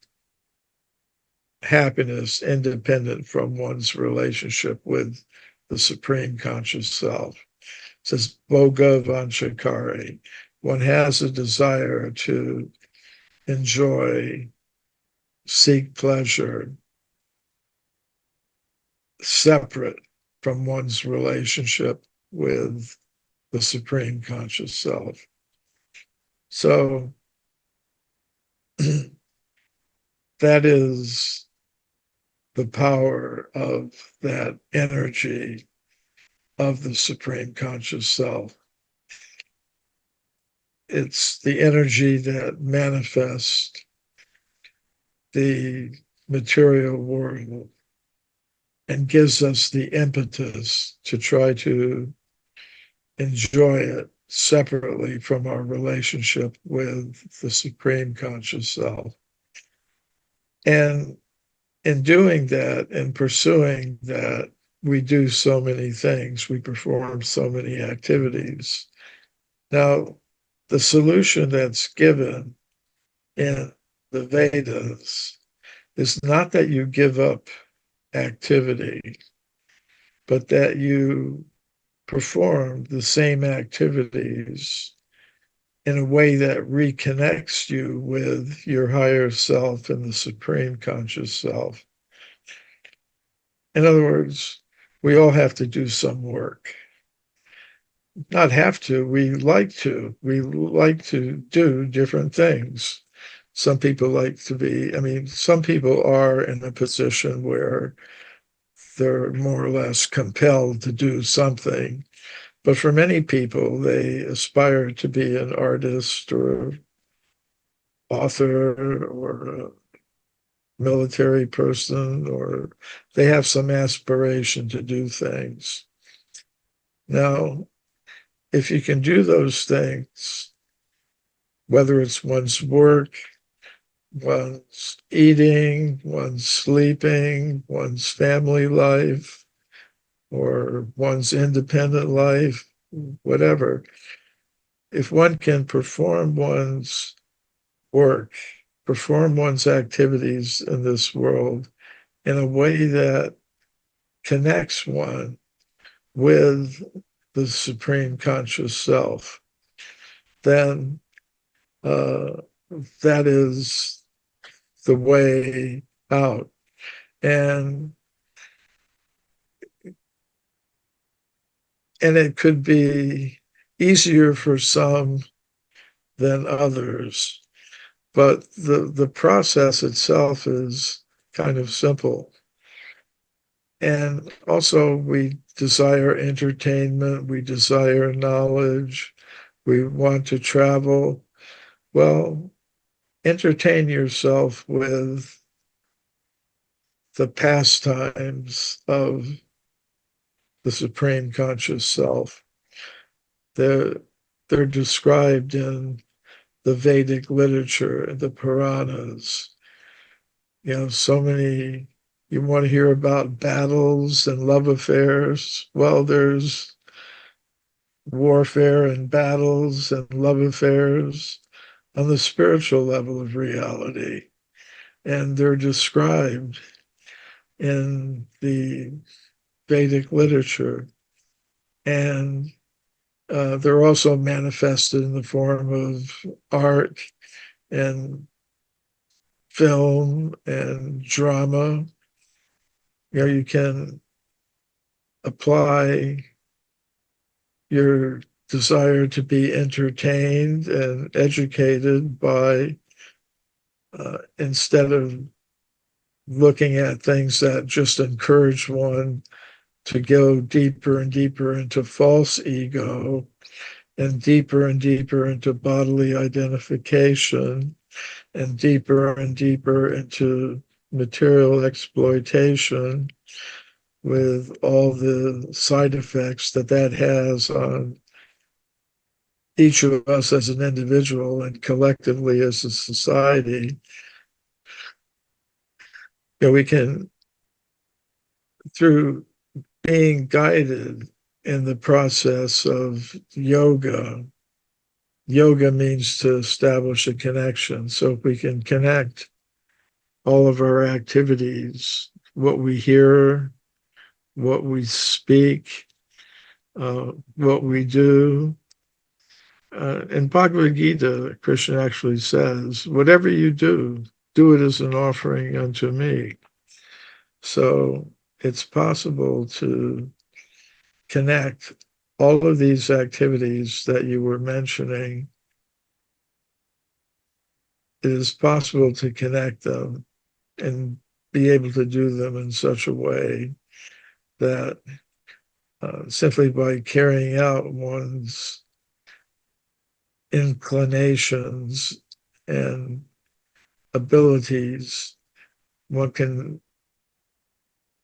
happiness independent from one's relationship with the supreme conscious self. It says Bhoga Vanchakari. One has a desire to enjoy, seek pleasure separate from one's relationship with the supreme conscious self. So that is the power of that energy of the supreme conscious self. It's the energy that manifests the material world and gives us the impetus to try to enjoy it separately from our relationship with the Supreme Conscious Self. And in doing that and pursuing that, we do so many things, we perform so many activities. Now, the solution that's given in the Vedas is not that you give up activity, but that you perform the same activities in a way that reconnects you with your higher self and the Supreme Conscious Self. In other words, we all have to do some work. Not have to, we like to. We like to do different things. Some people like to be, I mean, some people are in a position where they're more or less compelled to do something. But for many people, they aspire to be an artist or an author or a military person, or they have some aspiration to do things. Now, if you can do those things, whether it's one's work, one's eating, one's sleeping, one's family life, or one's independent life, whatever, if one can perform one's work, perform one's activities in this world in a way that connects one with the Supreme Conscious Self, then that is the way out. And it could be easier for some than others, but the process itself is kind of simple. And also, we desire entertainment, we desire knowledge, we want to travel. Well, entertain yourself with the pastimes of the Supreme Conscious Self. They're described in the Vedic literature, the Puranas. You know, so many, you want to hear about battles and love affairs. Well, there's warfare and battles and love affairs on the spiritual level of reality. And they're described in the Vedic literature. And they're also manifested in the form of art and film and drama. You know, you can apply your desire to be entertained and educated by, instead of looking at things that just encourage one to go deeper and deeper into false ego and deeper into bodily identification and deeper into material exploitation, with all the side effects that has on each of us as an individual and collectively as a society. You know, we can, through being guided in the process of yoga, yoga means to establish a connection. So if we can connect all of our activities, what we hear, what we speak, what we do. In Bhagavad Gita, Krishna actually says, whatever you do it as an offering unto me. So it's possible to connect all of these activities that you were mentioning. It is possible to connect them and be able to do them in such a way that simply by carrying out one's inclinations and abilities, one can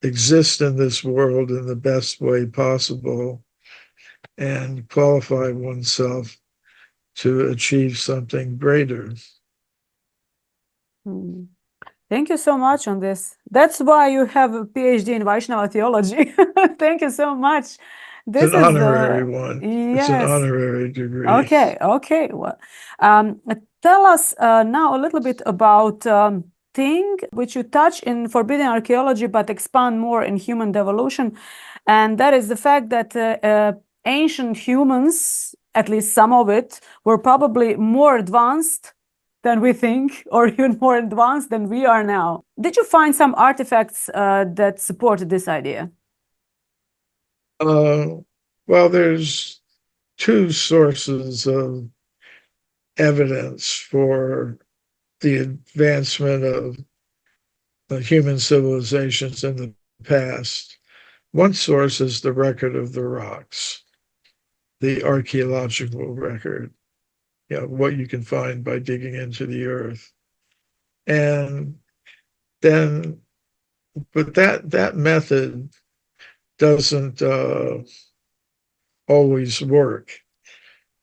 exist in this world in the best way possible and qualify oneself to achieve something greater. Hmm. Thank you so much on this. That's why you have a PhD in Vaishnava theology. Thank you so much. It's This an is honorary one. It's an yes. honorary degree. Okay, okay. Well, tell us now a little bit about thing which you touch in Forbidden Archaeology, but expand more in human devolution, and that is the fact that ancient humans, at least some of it, were probably more advanced than we think, or even more advanced than we are now. Did you find some artifacts that support this idea? Well, there's two sources of evidence for the advancement of human civilizations in the past. One source is the record of the rocks, the archaeological record, what you can find by digging into the earth. And then, but that method doesn't always work.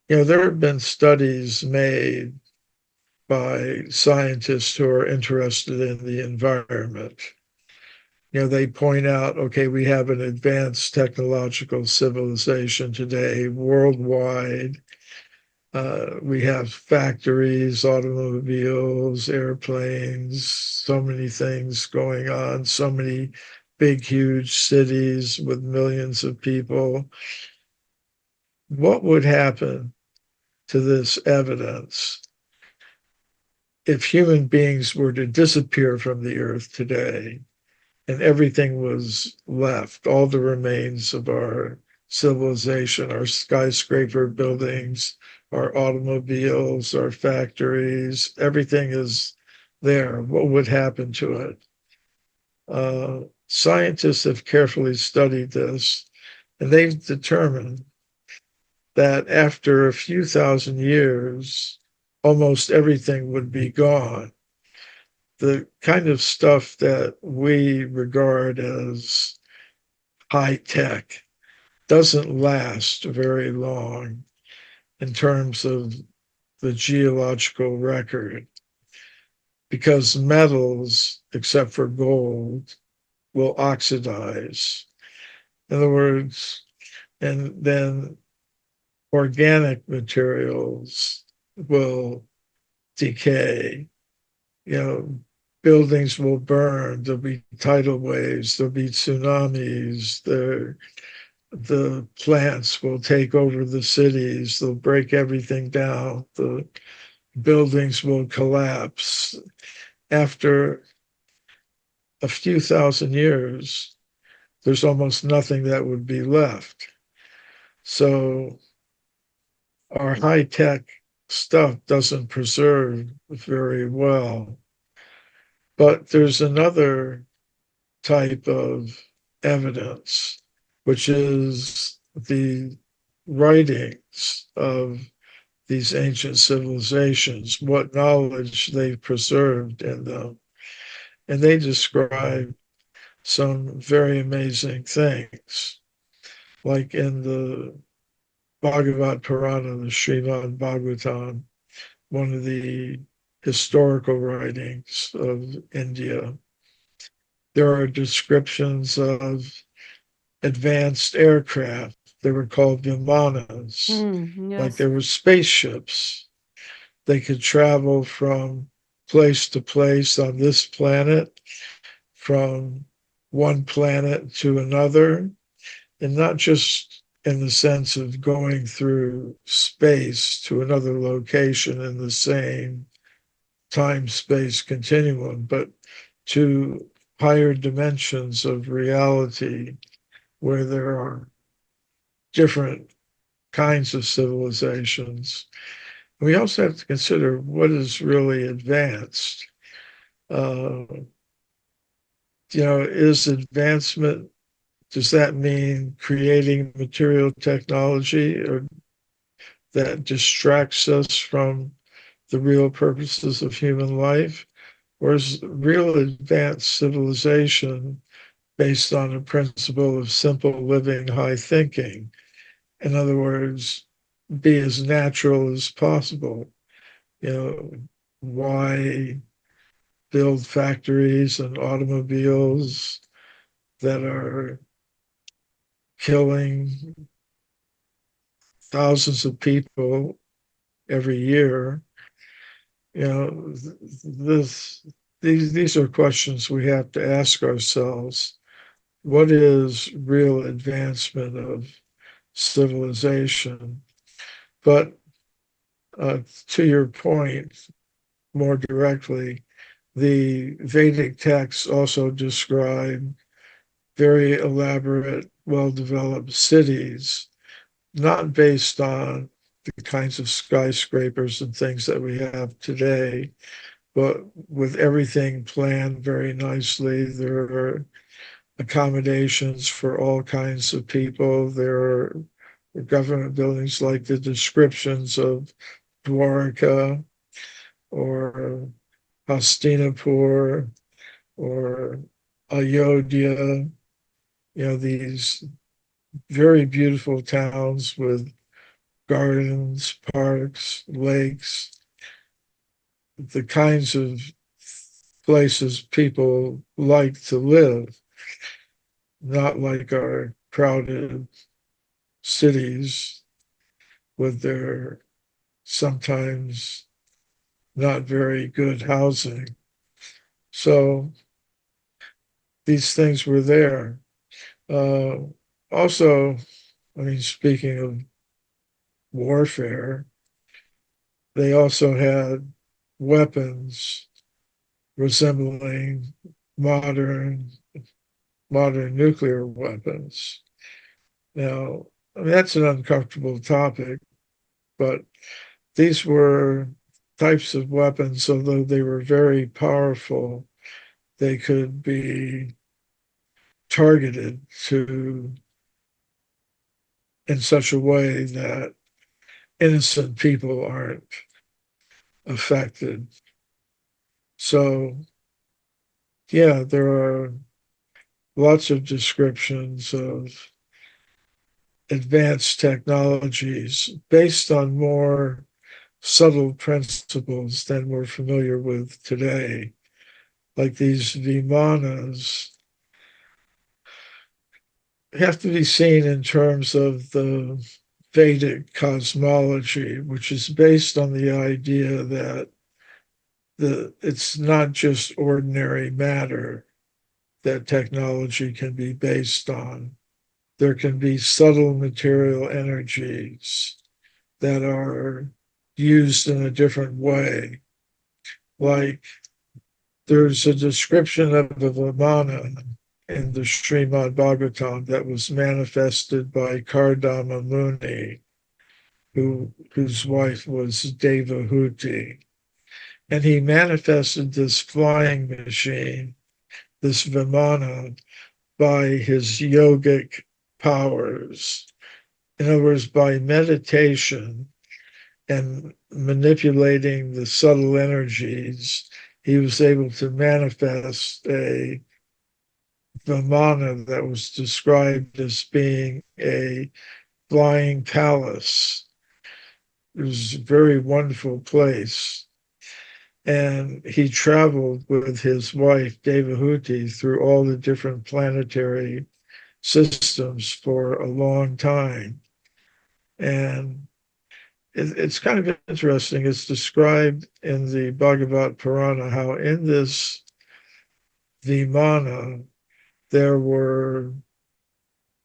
There have been studies made by scientists who are interested in the environment. They point out, okay, we have an advanced technological civilization today worldwide. We have factories, automobiles, airplanes, so many things going on, so many big, huge cities with millions of people. What would happen to this evidence if human beings were to disappear from the earth today and everything was left, all the remains of our civilization, our skyscraper buildings, our automobiles, our factories, everything is there? What would happen to it? Scientists have carefully studied this, and they've determined that after a few thousand years, almost everything would be gone. The kind of stuff that we regard as high tech doesn't last very long in terms of the geological record, because metals, except for gold, will oxidize. In other words, and then organic materials will decay. Buildings will burn, there'll be tidal waves, there'll be tsunamis, the plants will take over the cities, they'll break everything down, the buildings will collapse. After a few thousand years, there's almost nothing that would be left. So our high-tech stuff doesn't preserve very well. But there's another type of evidence, which is the writings of these ancient civilizations, what knowledge they've preserved in them. And they describe some very amazing things, like in the Bhagavad Purana, the Srimad Bhagavatam, one of the historical writings of India. There are descriptions of advanced aircraft. They were called vimanas, Yes. like there were spaceships. They could travel from place to place on this planet, from one planet to another, and not just in the sense of going through space to another location in the same time-space continuum, but to higher dimensions of reality where there are different kinds of civilizations. We also have to consider what is really advanced. Is advancement, does that mean creating material technology or that distracts us from the real purposes of human life? Or is real advanced civilization based on a principle of simple living, high thinking. In other words, be as natural as possible. You know, why build factories and automobiles that are killing thousands of people every year? You know, these are questions we have to ask ourselves. What is real advancement of civilization? But to your point, more directly, the Vedic texts also describe very elaborate, well-developed cities, not based on the kinds of skyscrapers and things that we have today, but with everything planned very nicely. There are accommodations for all kinds of people. There are government buildings like the descriptions of Dwarka or Hastinapur or Ayodhya, these very beautiful towns with gardens, parks, lakes, the kinds of places people like to live, not like our crowded cities with their sometimes not very good housing. So these things were there. Also, speaking of warfare, they also had weapons resembling modern nuclear weapons. Now, that's an uncomfortable topic, but these were types of weapons, although they were very powerful, they could be targeted to in such a way that innocent people aren't affected. So, yeah, there are lots of descriptions of advanced technologies based on more subtle principles than we're familiar with today, like these vimanas have to be seen in terms of the Vedic cosmology, which is based on the idea that it's not just ordinary matter that technology can be based on. There can be subtle material energies that are used in a different way. Like there's a description of a Vimana in the Srimad Bhagavatam that was manifested by Kardama Muni, whose wife was Devahuti. And he manifested this flying machine, this Vimana, by his yogic powers. In other words, by meditation and manipulating the subtle energies, he was able to manifest a Vimana that was described as being a flying palace. It was a very wonderful place. And he traveled with his wife, Devahuti, through all the different planetary systems for a long time. And it's kind of interesting. It's described in the Bhagavad Purana how in this Vimana there were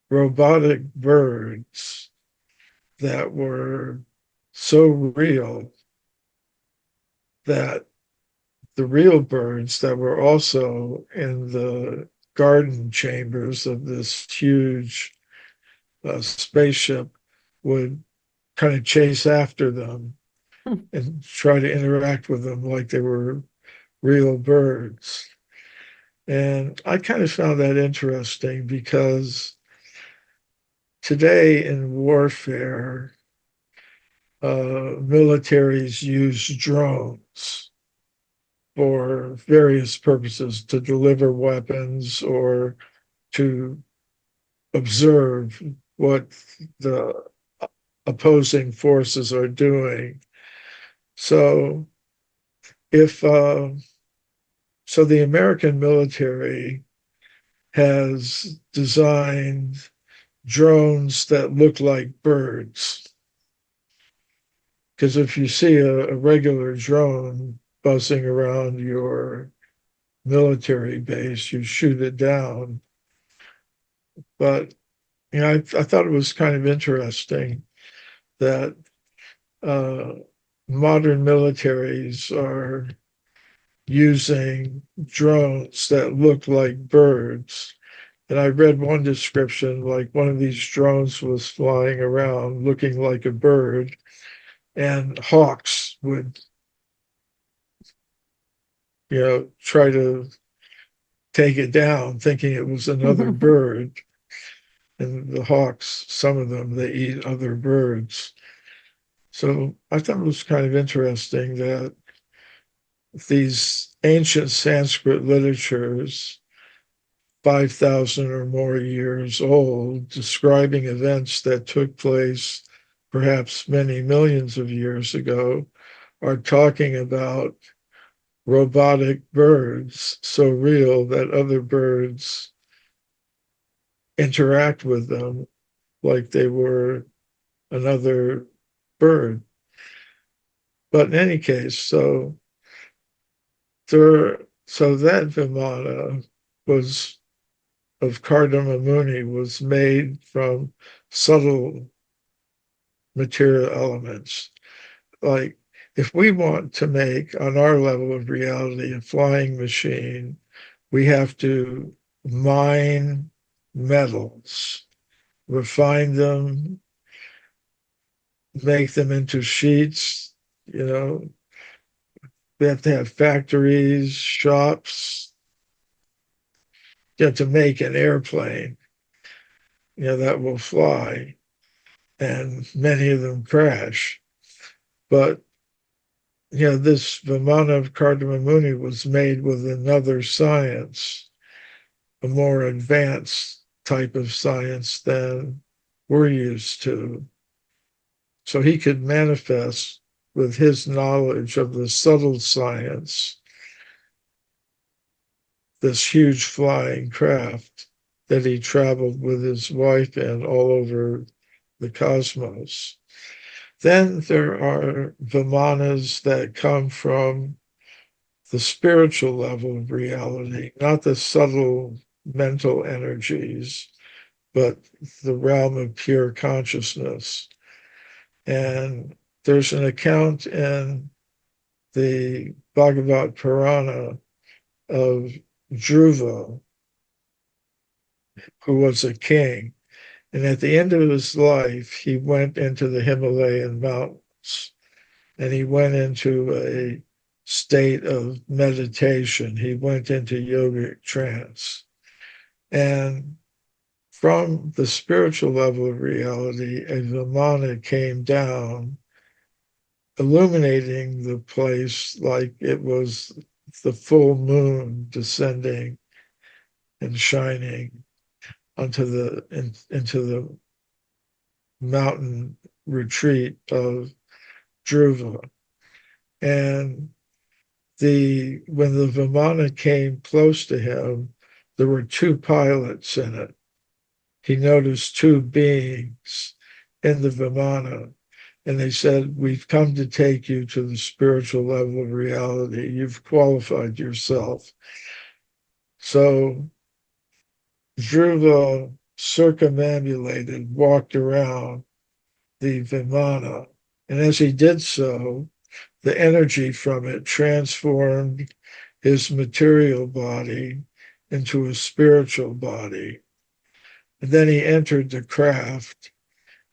robotic birds that were so real that the real birds that were also in the garden chambers of this huge spaceship would kind of chase after them and try to interact with them like they were real birds. And I kind of found that interesting because today in warfare, militaries use drones for various purposes to deliver weapons or to observe what the opposing forces are doing. So so the American military has designed drones that look like birds. Because if you see a regular drone buzzing around your military base, you shoot it down. But I thought it was kind of interesting that modern militaries are using drones that look like birds. And I read one description, like one of these drones was flying around looking like a bird, and hawks would, try to take it down, thinking it was another bird. And the hawks, some of them, they eat other birds. So I thought it was kind of interesting that these ancient Sanskrit literatures, 5,000 or more years old, describing events that took place perhaps many millions of years ago, are talking about robotic birds so real that other birds interact with them like they were another bird. But in any case, so that Vimana was of Cardamomuni was made from subtle material elements. Like if we want to make on our level of reality a flying machine, we have to mine metals, refine them, make them into sheets, we have to have factories, shops, to make an airplane, that will fly. And many of them crash. But, this Vimana of Cardamomuni was made with another science, a more advanced type of science than we're used to. So he could manifest with his knowledge of the subtle science this huge flying craft that he traveled with his wife in all over the cosmos. Then there are Vimanas that come from the spiritual level of reality, not the subtle mental energies, but the realm of pure consciousness. And there's an account in the Bhagavad Purana of Dhruva, who was a king. And at the end of his life, he went into the Himalayan mountains and he went into a state of meditation. He went into yogic trance. And from the spiritual level of reality, a Vimana came down, illuminating the place like it was the full moon descending and shining into the mountain retreat of Dhruva. And when the Vimana came close to him, there were two pilots in it. He noticed two beings in the Vimana, and they said, "We've come to take you to the spiritual level of reality. You've qualified yourself." So Dhruva circumambulated, walked around the Vimana, and as he did so, the energy from it transformed his material body into a spiritual body. And then he entered the craft,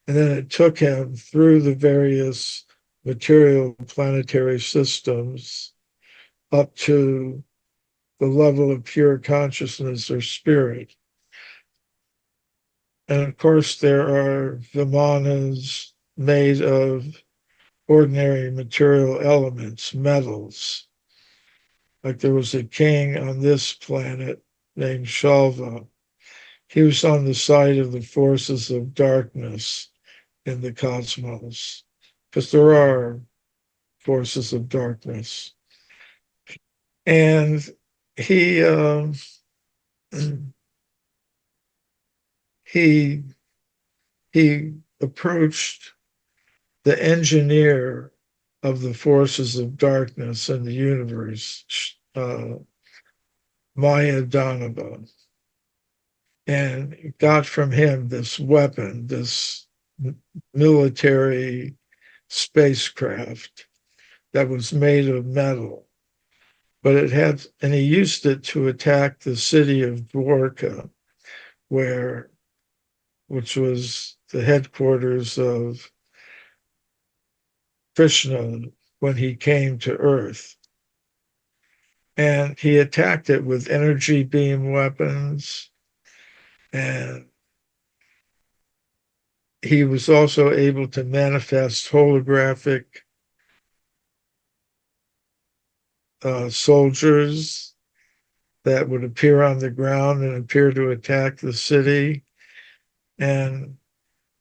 and then it took him through the various material planetary systems up to the level of pure consciousness or spirit. And of course, there are Vimanas made of ordinary material elements, metals. Like there was a king on this planet named Shalva, he was on the side of the forces of darkness in the cosmos, because there are forces of darkness. And he he he approached the engineer of the forces of darkness in the universe, Maya Donovan, and got from him this weapon, this military spacecraft that was made of metal. But and he used it to attack the city of Dwarka, which was the headquarters of Krishna when he came to Earth. And he attacked it with energy beam weapons. And he was also able to manifest holographic soldiers that would appear on the ground and appear to attack the city. And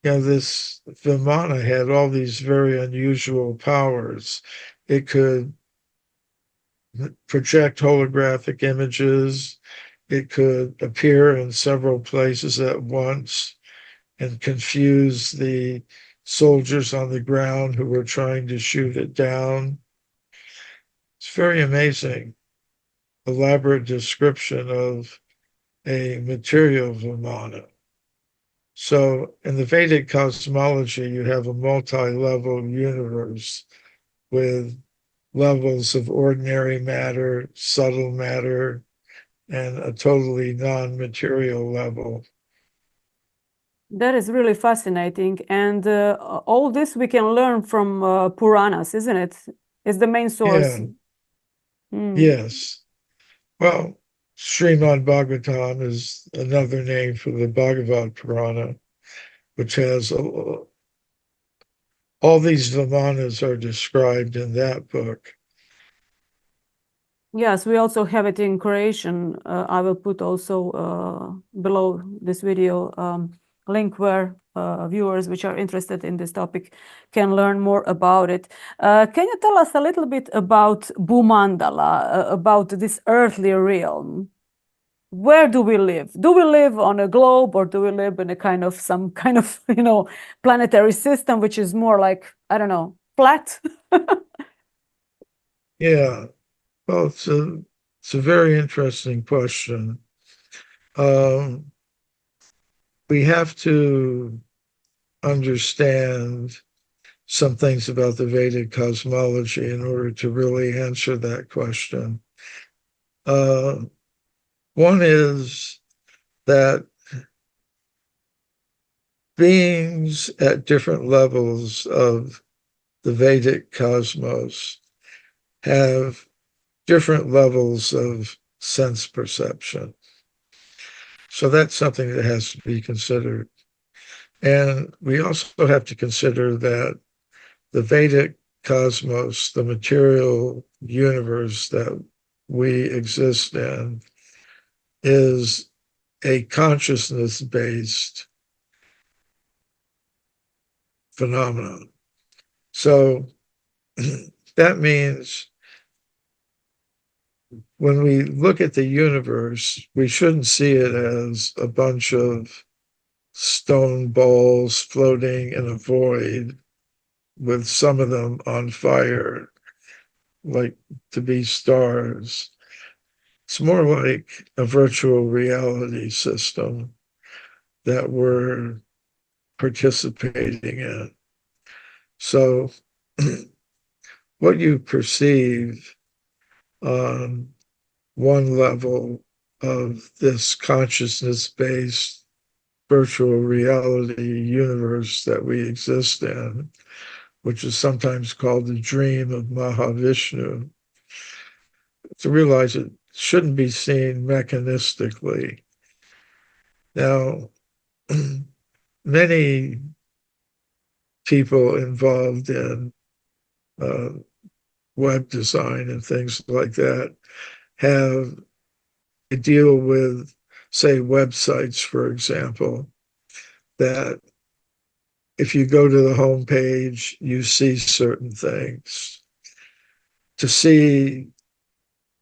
this Vimana had all these very unusual powers. It could project holographic images. It could appear in several places at once and confuse the soldiers on the ground who were trying to shoot it down. It's very amazing, elaborate description of a material Vimana. So in the Vedic cosmology, you have a multi-level universe with levels of ordinary matter, subtle matter, and a totally non-material level. That is really fascinating. And all this we can learn from Puranas, isn't it? It's the main source. Yeah. Yes. Well, Srimad Bhagavatam is another name for the Bhagavad Purana, which has all these Vimanas are described in that book. Yes, we also have it in Croatian. I will put also below this video link where viewers which are interested in this topic can learn more about it. Can you tell us a little bit about Bhumandala, about this earthly realm? Where do we live? Do we live on a globe, or do we live in some kind of planetary system which is more like, I don't know, flat? Yeah. Well, it's a very interesting question. We have to understand some things about the Vedic cosmology in order to really answer that question. One is that beings at different levels of the Vedic cosmos have different levels of sense perception. So that's something that has to be considered. And we also have to consider that the Vedic cosmos, the material universe that we exist in, is a consciousness-based phenomenon. So that means when we look at the universe, we shouldn't see it as a bunch of stone balls floating in a void with some of them on fire, like to be stars. It's more like a virtual reality system that we're participating in. So what you perceive on one level of this consciousness-based virtual reality universe that we exist in, which is sometimes called the dream of Mahavishnu, to realize it shouldn't be seen mechanistically. Now, many people involved in web design and things like that deal with say, websites, for example, that if you go to the home page, you see certain things. To see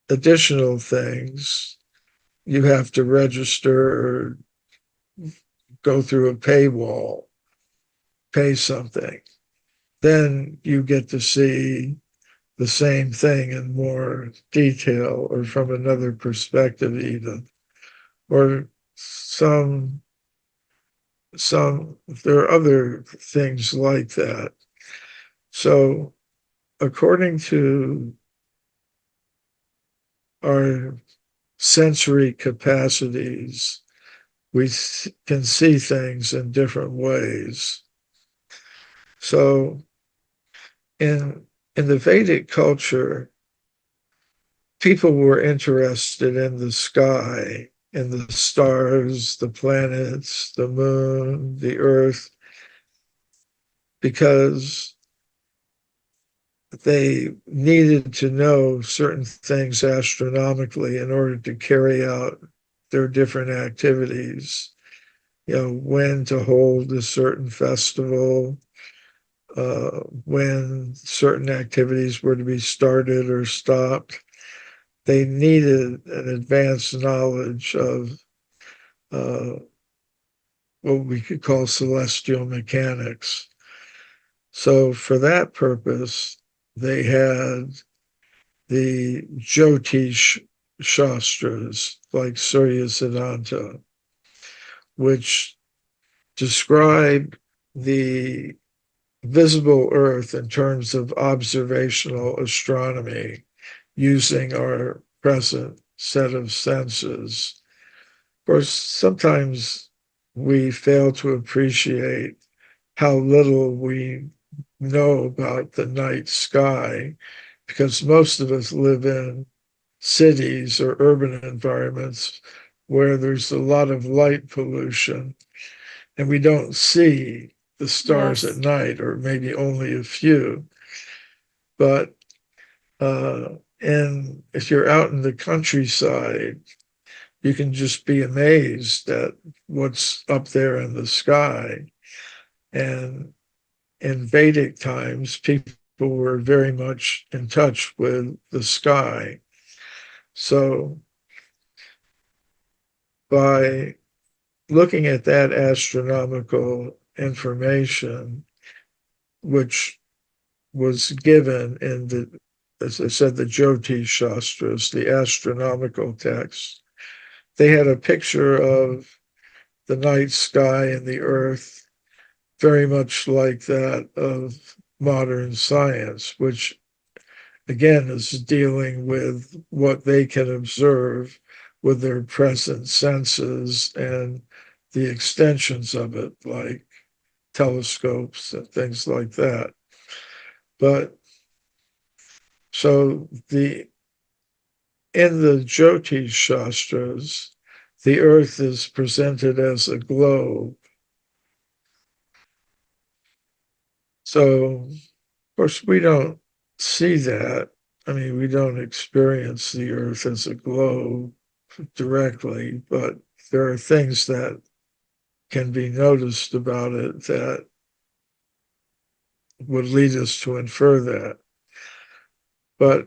additional things, you have to register or go through a paywall, pay something. Then you get to see the same thing in more detail or from another perspective even, or some there are other things like that. So according to our sensory capacities, we can see things in different ways. So in the Vedic culture, people were interested in the sky, in the stars, the planets, the moon, the earth, because they needed to know certain things astronomically in order to carry out their different activities. When to hold a certain festival, when certain activities were to be started or stopped. They needed an advanced knowledge of what we could call celestial mechanics. So for that purpose, they had the Jyotish Shastras, like Surya Siddhanta, which describe the visible earth in terms of observational astronomy using our present set of senses. Of course, sometimes we fail to appreciate how little we know about the night sky, because most of us live in cities or urban environments where there's a lot of light pollution and we don't see the stars at night, or maybe only a few. But and if you're out in the countryside, you can just be amazed at what's up there in the sky. And in Vedic times, people were very much in touch with the sky. So by looking at that astronomical information, which was given in the, as I said, the Jyotish Shastras, the astronomical texts, they had a picture of the night sky and the earth very much like that of modern science, which again is dealing with what they can observe with their present senses and the extensions of it, like telescopes and things like that. But so in the Jyotish Shastras, the earth is presented as a globe. So, of course, we don't see that. I mean, we don't experience the earth as a globe directly, but there are things that can be noticed about it that would lead us to infer that. But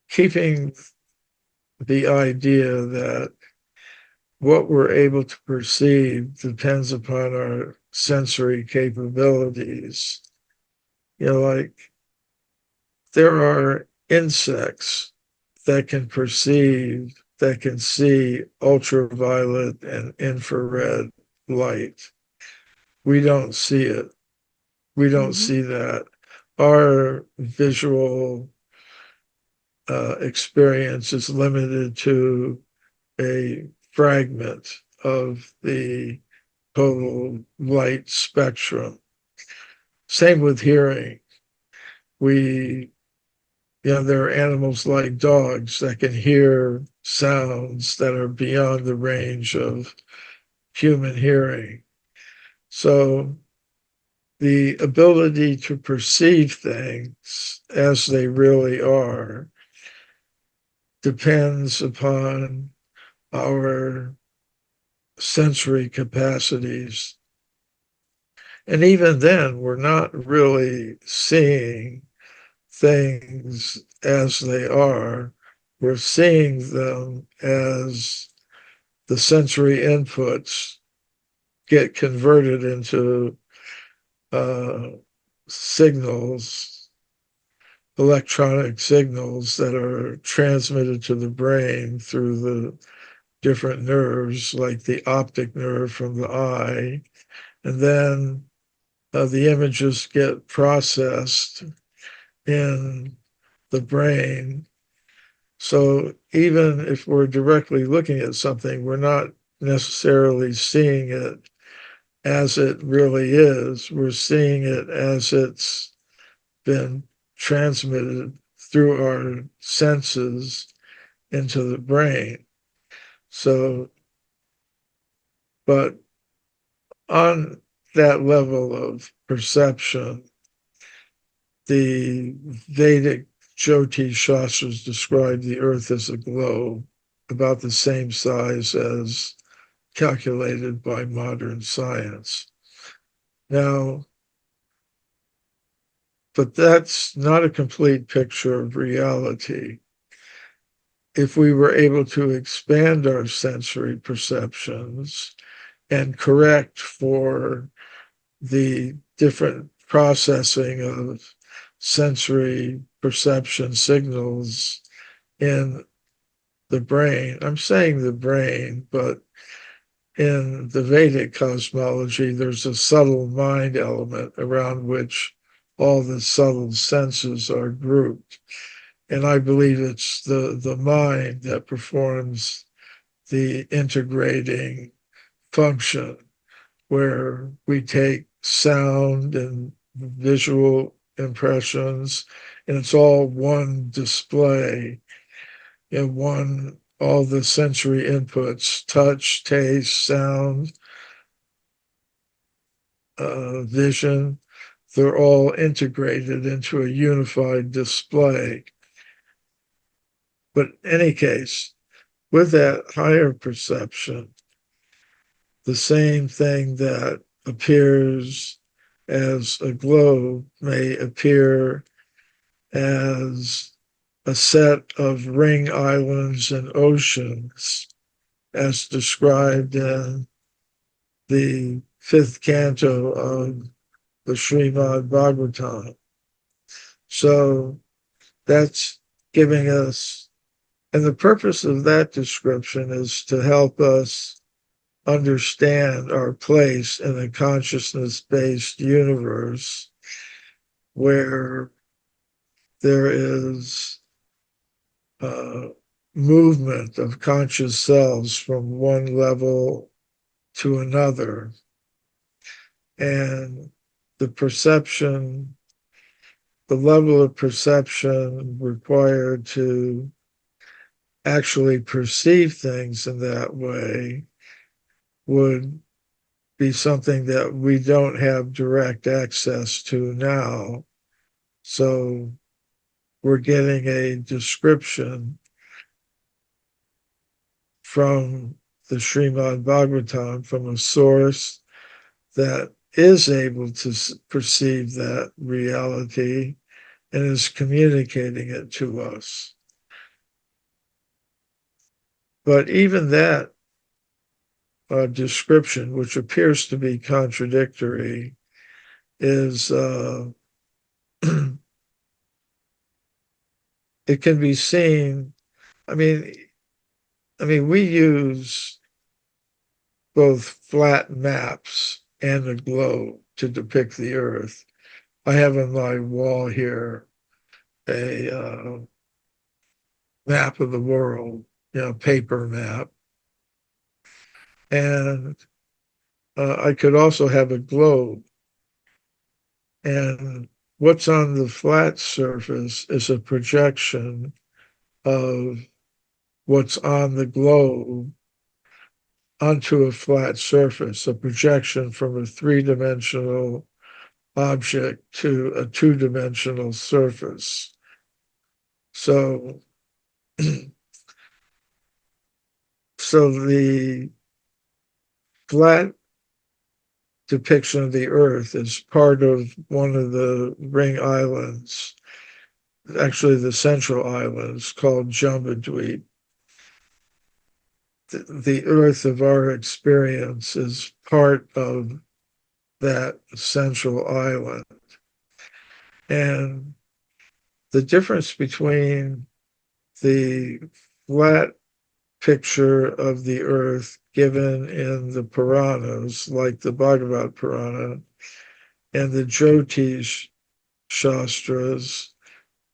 keeping the idea that what we're able to perceive depends upon our sensory capabilities. Like there are insects that can perceive, that can see ultraviolet and infrared light. We don't see it. We don't see that. Our visual experience is limited to a fragment of the total light spectrum. Same with hearing. There are animals like dogs that can hear sounds that are beyond the range of human hearing. So the ability to perceive things as they really are depends upon our sensory capacities. And even then, we're not really seeing things as they are. We're seeing them as the sensory inputs get converted into signals, electronic signals that are transmitted to the brain through the different nerves, like the optic nerve from the eye. And then the images get processed in the brain. So even if we're directly looking at something, we're not necessarily seeing it as it really is. We're seeing it as it's been transmitted through our senses into the brain. So, but on that level of perception, the Vedic Jyoti Shastras describe the earth as a globe about the same size as calculated by modern science. Now, but that's not a complete picture of reality. If we were able to expand our sensory perceptions and correct for the different processing of sensory perception signals in the brain, I'm saying the brain, but in the Vedic cosmology, there's a subtle mind element around which all the subtle senses are grouped. And I believe it's the mind that performs the integrating function, where we take sound and visual impressions, and it's all one display in one, all the sensory inputs, touch, taste, sound, vision, they're all integrated into a unified display. But in any case, with that higher perception, the same thing that appears as a globe may appear as a set of ring islands and oceans, as described in the fifth canto of the Srimad Bhagavatam. So that's giving us, and the purpose of that description is to help us understand our place in a consciousness-based universe where there is movement of conscious selves from one level to another. And the perception, the level of perception required to actually perceive things in that way would be something that we don't have direct access to now. So we're getting a description from the Srimad Bhagavatam, from a source that is able to perceive that reality and is communicating it to us. But even that description, which appears to be contradictory, is it can be seen. I mean, we use both flat maps and a globe to depict the Earth. I have on my wall here a map of the world, paper map. And I could also have a globe. And what's on the flat surface is a projection of what's on the globe onto a flat surface, a projection from a three-dimensional object to a two-dimensional surface. So, so the flat depiction of the Earth as part of one of the ring islands, actually the central islands called Jambudweep. The Earth of our experience is part of that central island. And the difference between the flat picture of the Earth given in the Puranas, like the Bhagavad Purana, and the Jyotish Shastras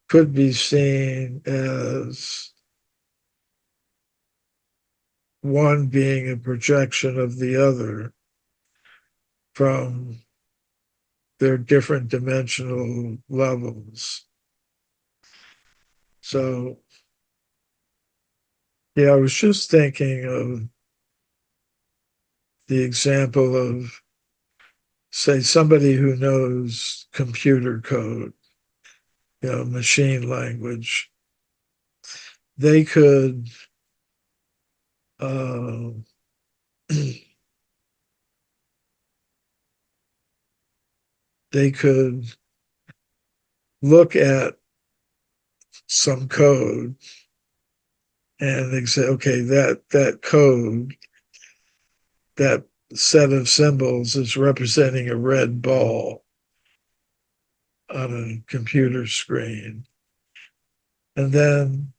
could be seen as one being a projection of the other from their different dimensional levels. So, yeah, I was just thinking of the example of, say, somebody who knows computer code, machine language. They could they could look at some code and they say, okay, that code, that set of symbols is representing a red ball on a computer screen. And then,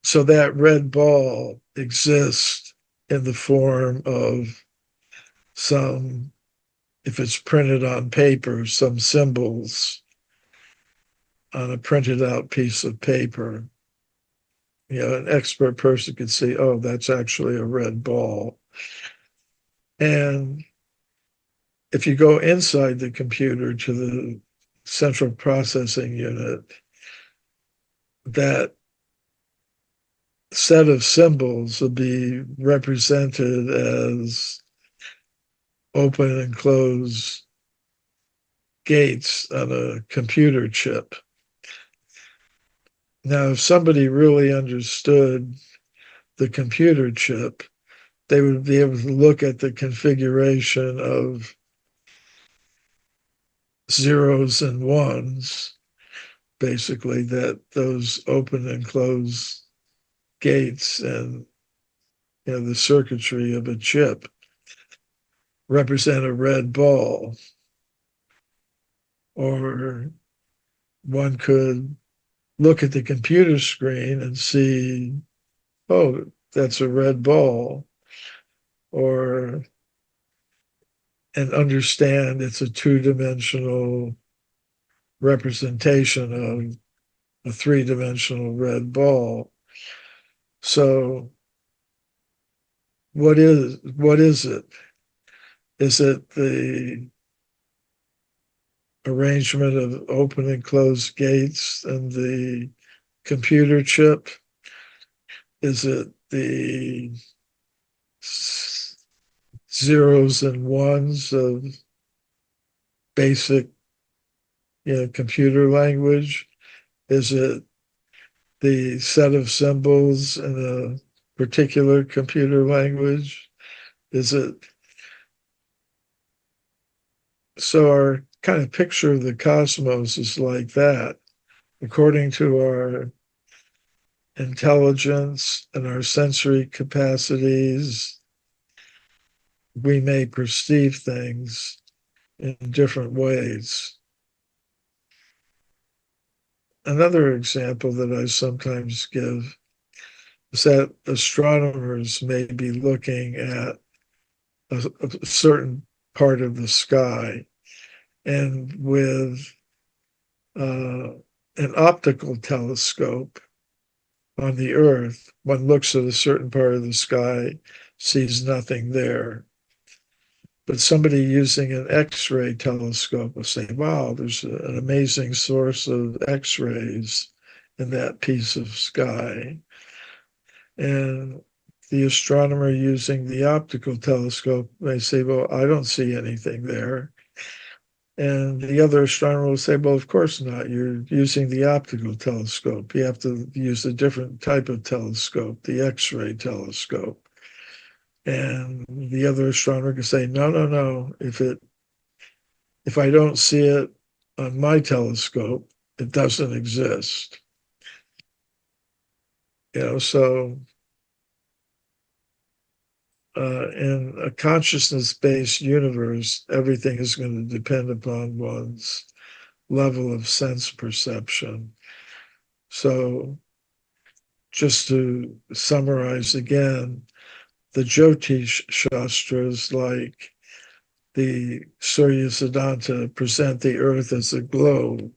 so that red ball exists in the form of some, if it's printed on paper, some symbols on a printed out piece of paper. An expert person could see, oh, that's actually a red ball. And if you go inside the computer to the central processing unit, that set of symbols will be represented as open and close gates on a computer chip. Now, if somebody really understood the computer chip, they would be able to look at the configuration of zeros and ones, basically, that those open and close gates and the circuitry of a chip represent a red ball. Or one could look at the computer screen and see, oh, that's a red ball, and understand it's a two-dimensional representation of a three-dimensional red ball. So what is it? Is it the arrangement of open and closed gates and the computer chip? Is it the zeros and ones of basic computer language? Is it the set of symbols in a particular computer language? Is it so our kind of picture of the cosmos is like that, according to our intelligence and our sensory capacities. We may perceive things in different ways. Another example that I sometimes give is that astronomers may be looking at a certain part of the sky, and with an optical telescope on the Earth, one looks at a certain part of the sky, sees nothing there. But somebody using an X-ray telescope will say, wow, there's an amazing source of X-rays in that piece of sky. And the astronomer using the optical telescope may say, well, I don't see anything there. And the other astronomer will say, well, of course not. You're using the optical telescope. You have to use a different type of telescope, the X-ray telescope. And the other astronomer can say, no, no, no. If I don't see it on my telescope, it doesn't exist. So in a consciousness-based universe, everything is going to depend upon one's level of sense perception. So just to summarize again, the Jyotish Shastras, like the Surya Siddhanta, present the earth as a globe,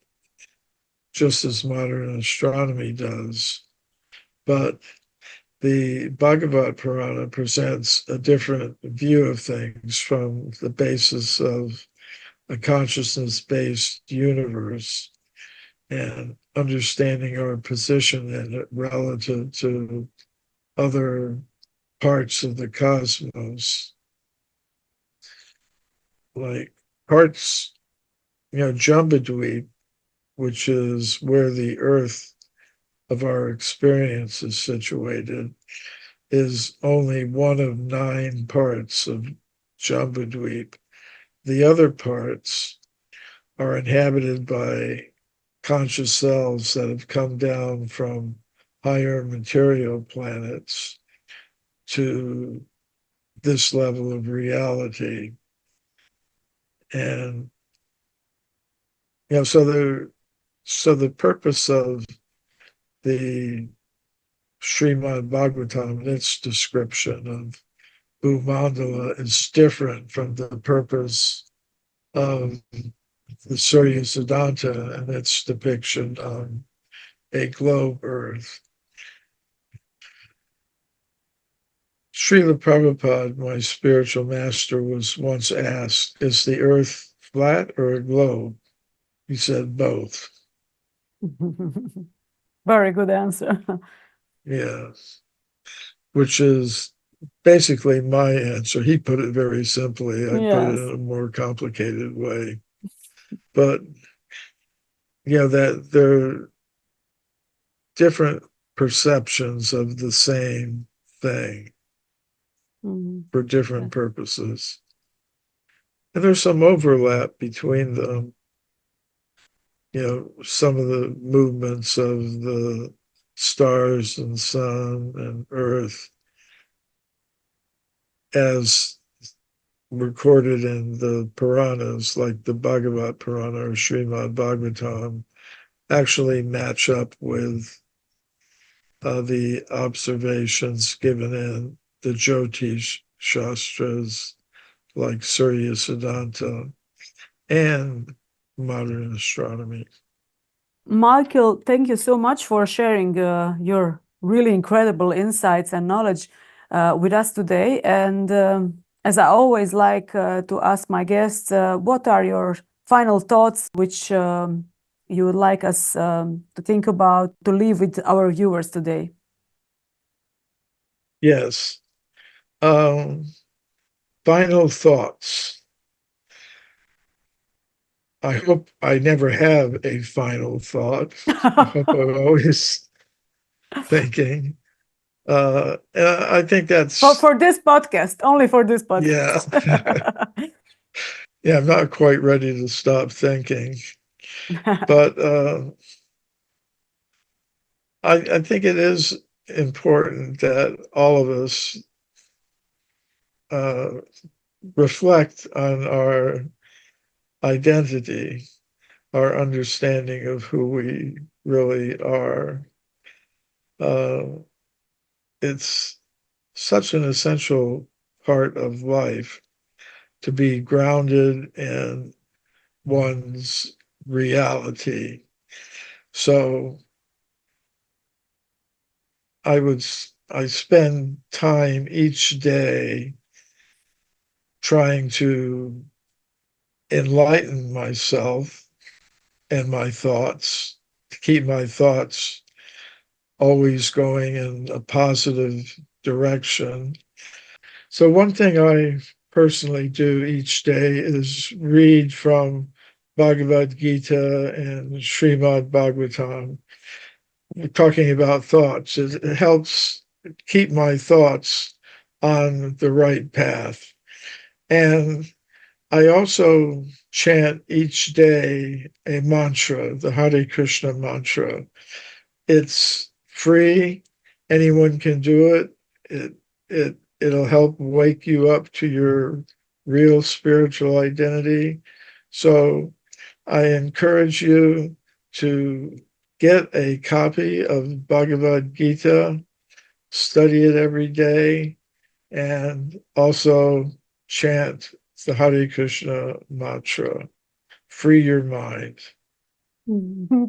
just as modern astronomy does. But the Bhagavad Purana presents a different view of things from the basis of a consciousness-based universe and understanding our position in it relative to other parts of the cosmos. Like parts, Jambudvip, which is where the earth of our experience is situated, is only one of 9 parts of Jambudvip. The other parts are inhabited by conscious selves that have come down from higher material planets to this level of reality. And so the purpose of the Srimad Bhagavatam and its description of Bhumandala is different from the purpose of the Surya Siddhanta and its depiction on a globe Earth. Srila Prabhupada, my spiritual master, was once asked, is the Earth flat or a globe? He said both. Very good answer. Yeah, which is basically my answer. He put it very simply. I put it in a more complicated way. But that there are different perceptions of the same thing for different purposes. And there's some overlap between them. Some of the movements of the stars and sun and earth as recorded in the Puranas, like the Bhagavad Purana or Srimad Bhagavatam, actually match up with the observations given in the Jyotish Shastras, like Surya Siddhanta, and modern astronomy. Michael, thank you so much for sharing your really incredible insights and knowledge with us today. And as I always like to ask my guests, what are your final thoughts which you would like us to think about, to leave with our viewers today? Yes. Final thoughts. I hope I never have a final thought. I hope I'm always thinking. And I think that's for this podcast, only for this podcast. Yeah. Yeah, I'm not quite ready to stop thinking. But I think it is important that all of us reflect on our identity, our understanding of who we really are. It's such an essential part of life to be grounded in one's reality. So I spend time each day trying to enlighten myself and my thoughts, to keep my thoughts always going in a positive direction. So one thing I personally do each day is read from Bhagavad Gita and Srimad Bhagavatam. We're talking about thoughts. It helps keep my thoughts on the right path. And I also chant each day a mantra, the Hare Krishna mantra. It's free. Anyone can do it. It'll help wake you up to your real spiritual identity. So I encourage you to get a copy of Bhagavad Gita, study it every day, and also chant the Hare Krishna mantra. Free your mind.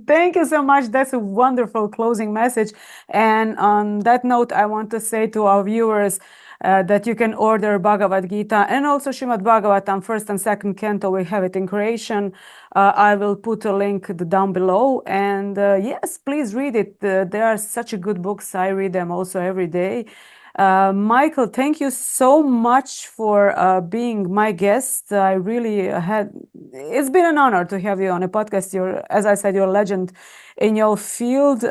Thank you so much. That's a wonderful closing message. And on that note, I want to say to our viewers that you can order Bhagavad Gita and also Srimad Bhagavatam, first and second canto. We have it in Croatian. I will put a link down below. And yes, please read it. They are such a good books. I read them also every day. Michael, thank you so much for being my guest. I really it's been an honor to have you on a podcast. As I said, you're a legend in your field.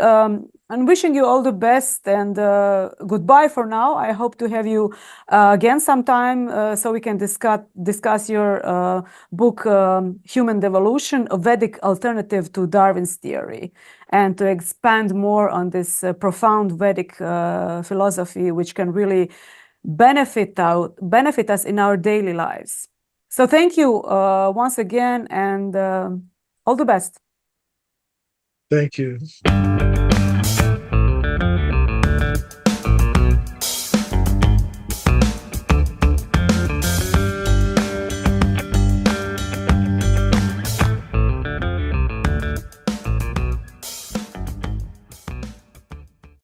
I'm wishing you all the best and goodbye for now. I hope to have you again sometime so we can discuss your book, Human Devolution, a Vedic Alternative to Darwin's Theory, and to expand more on this profound Vedic philosophy, which can really benefit us in our daily lives. So thank you once again, and all the best. Thank you.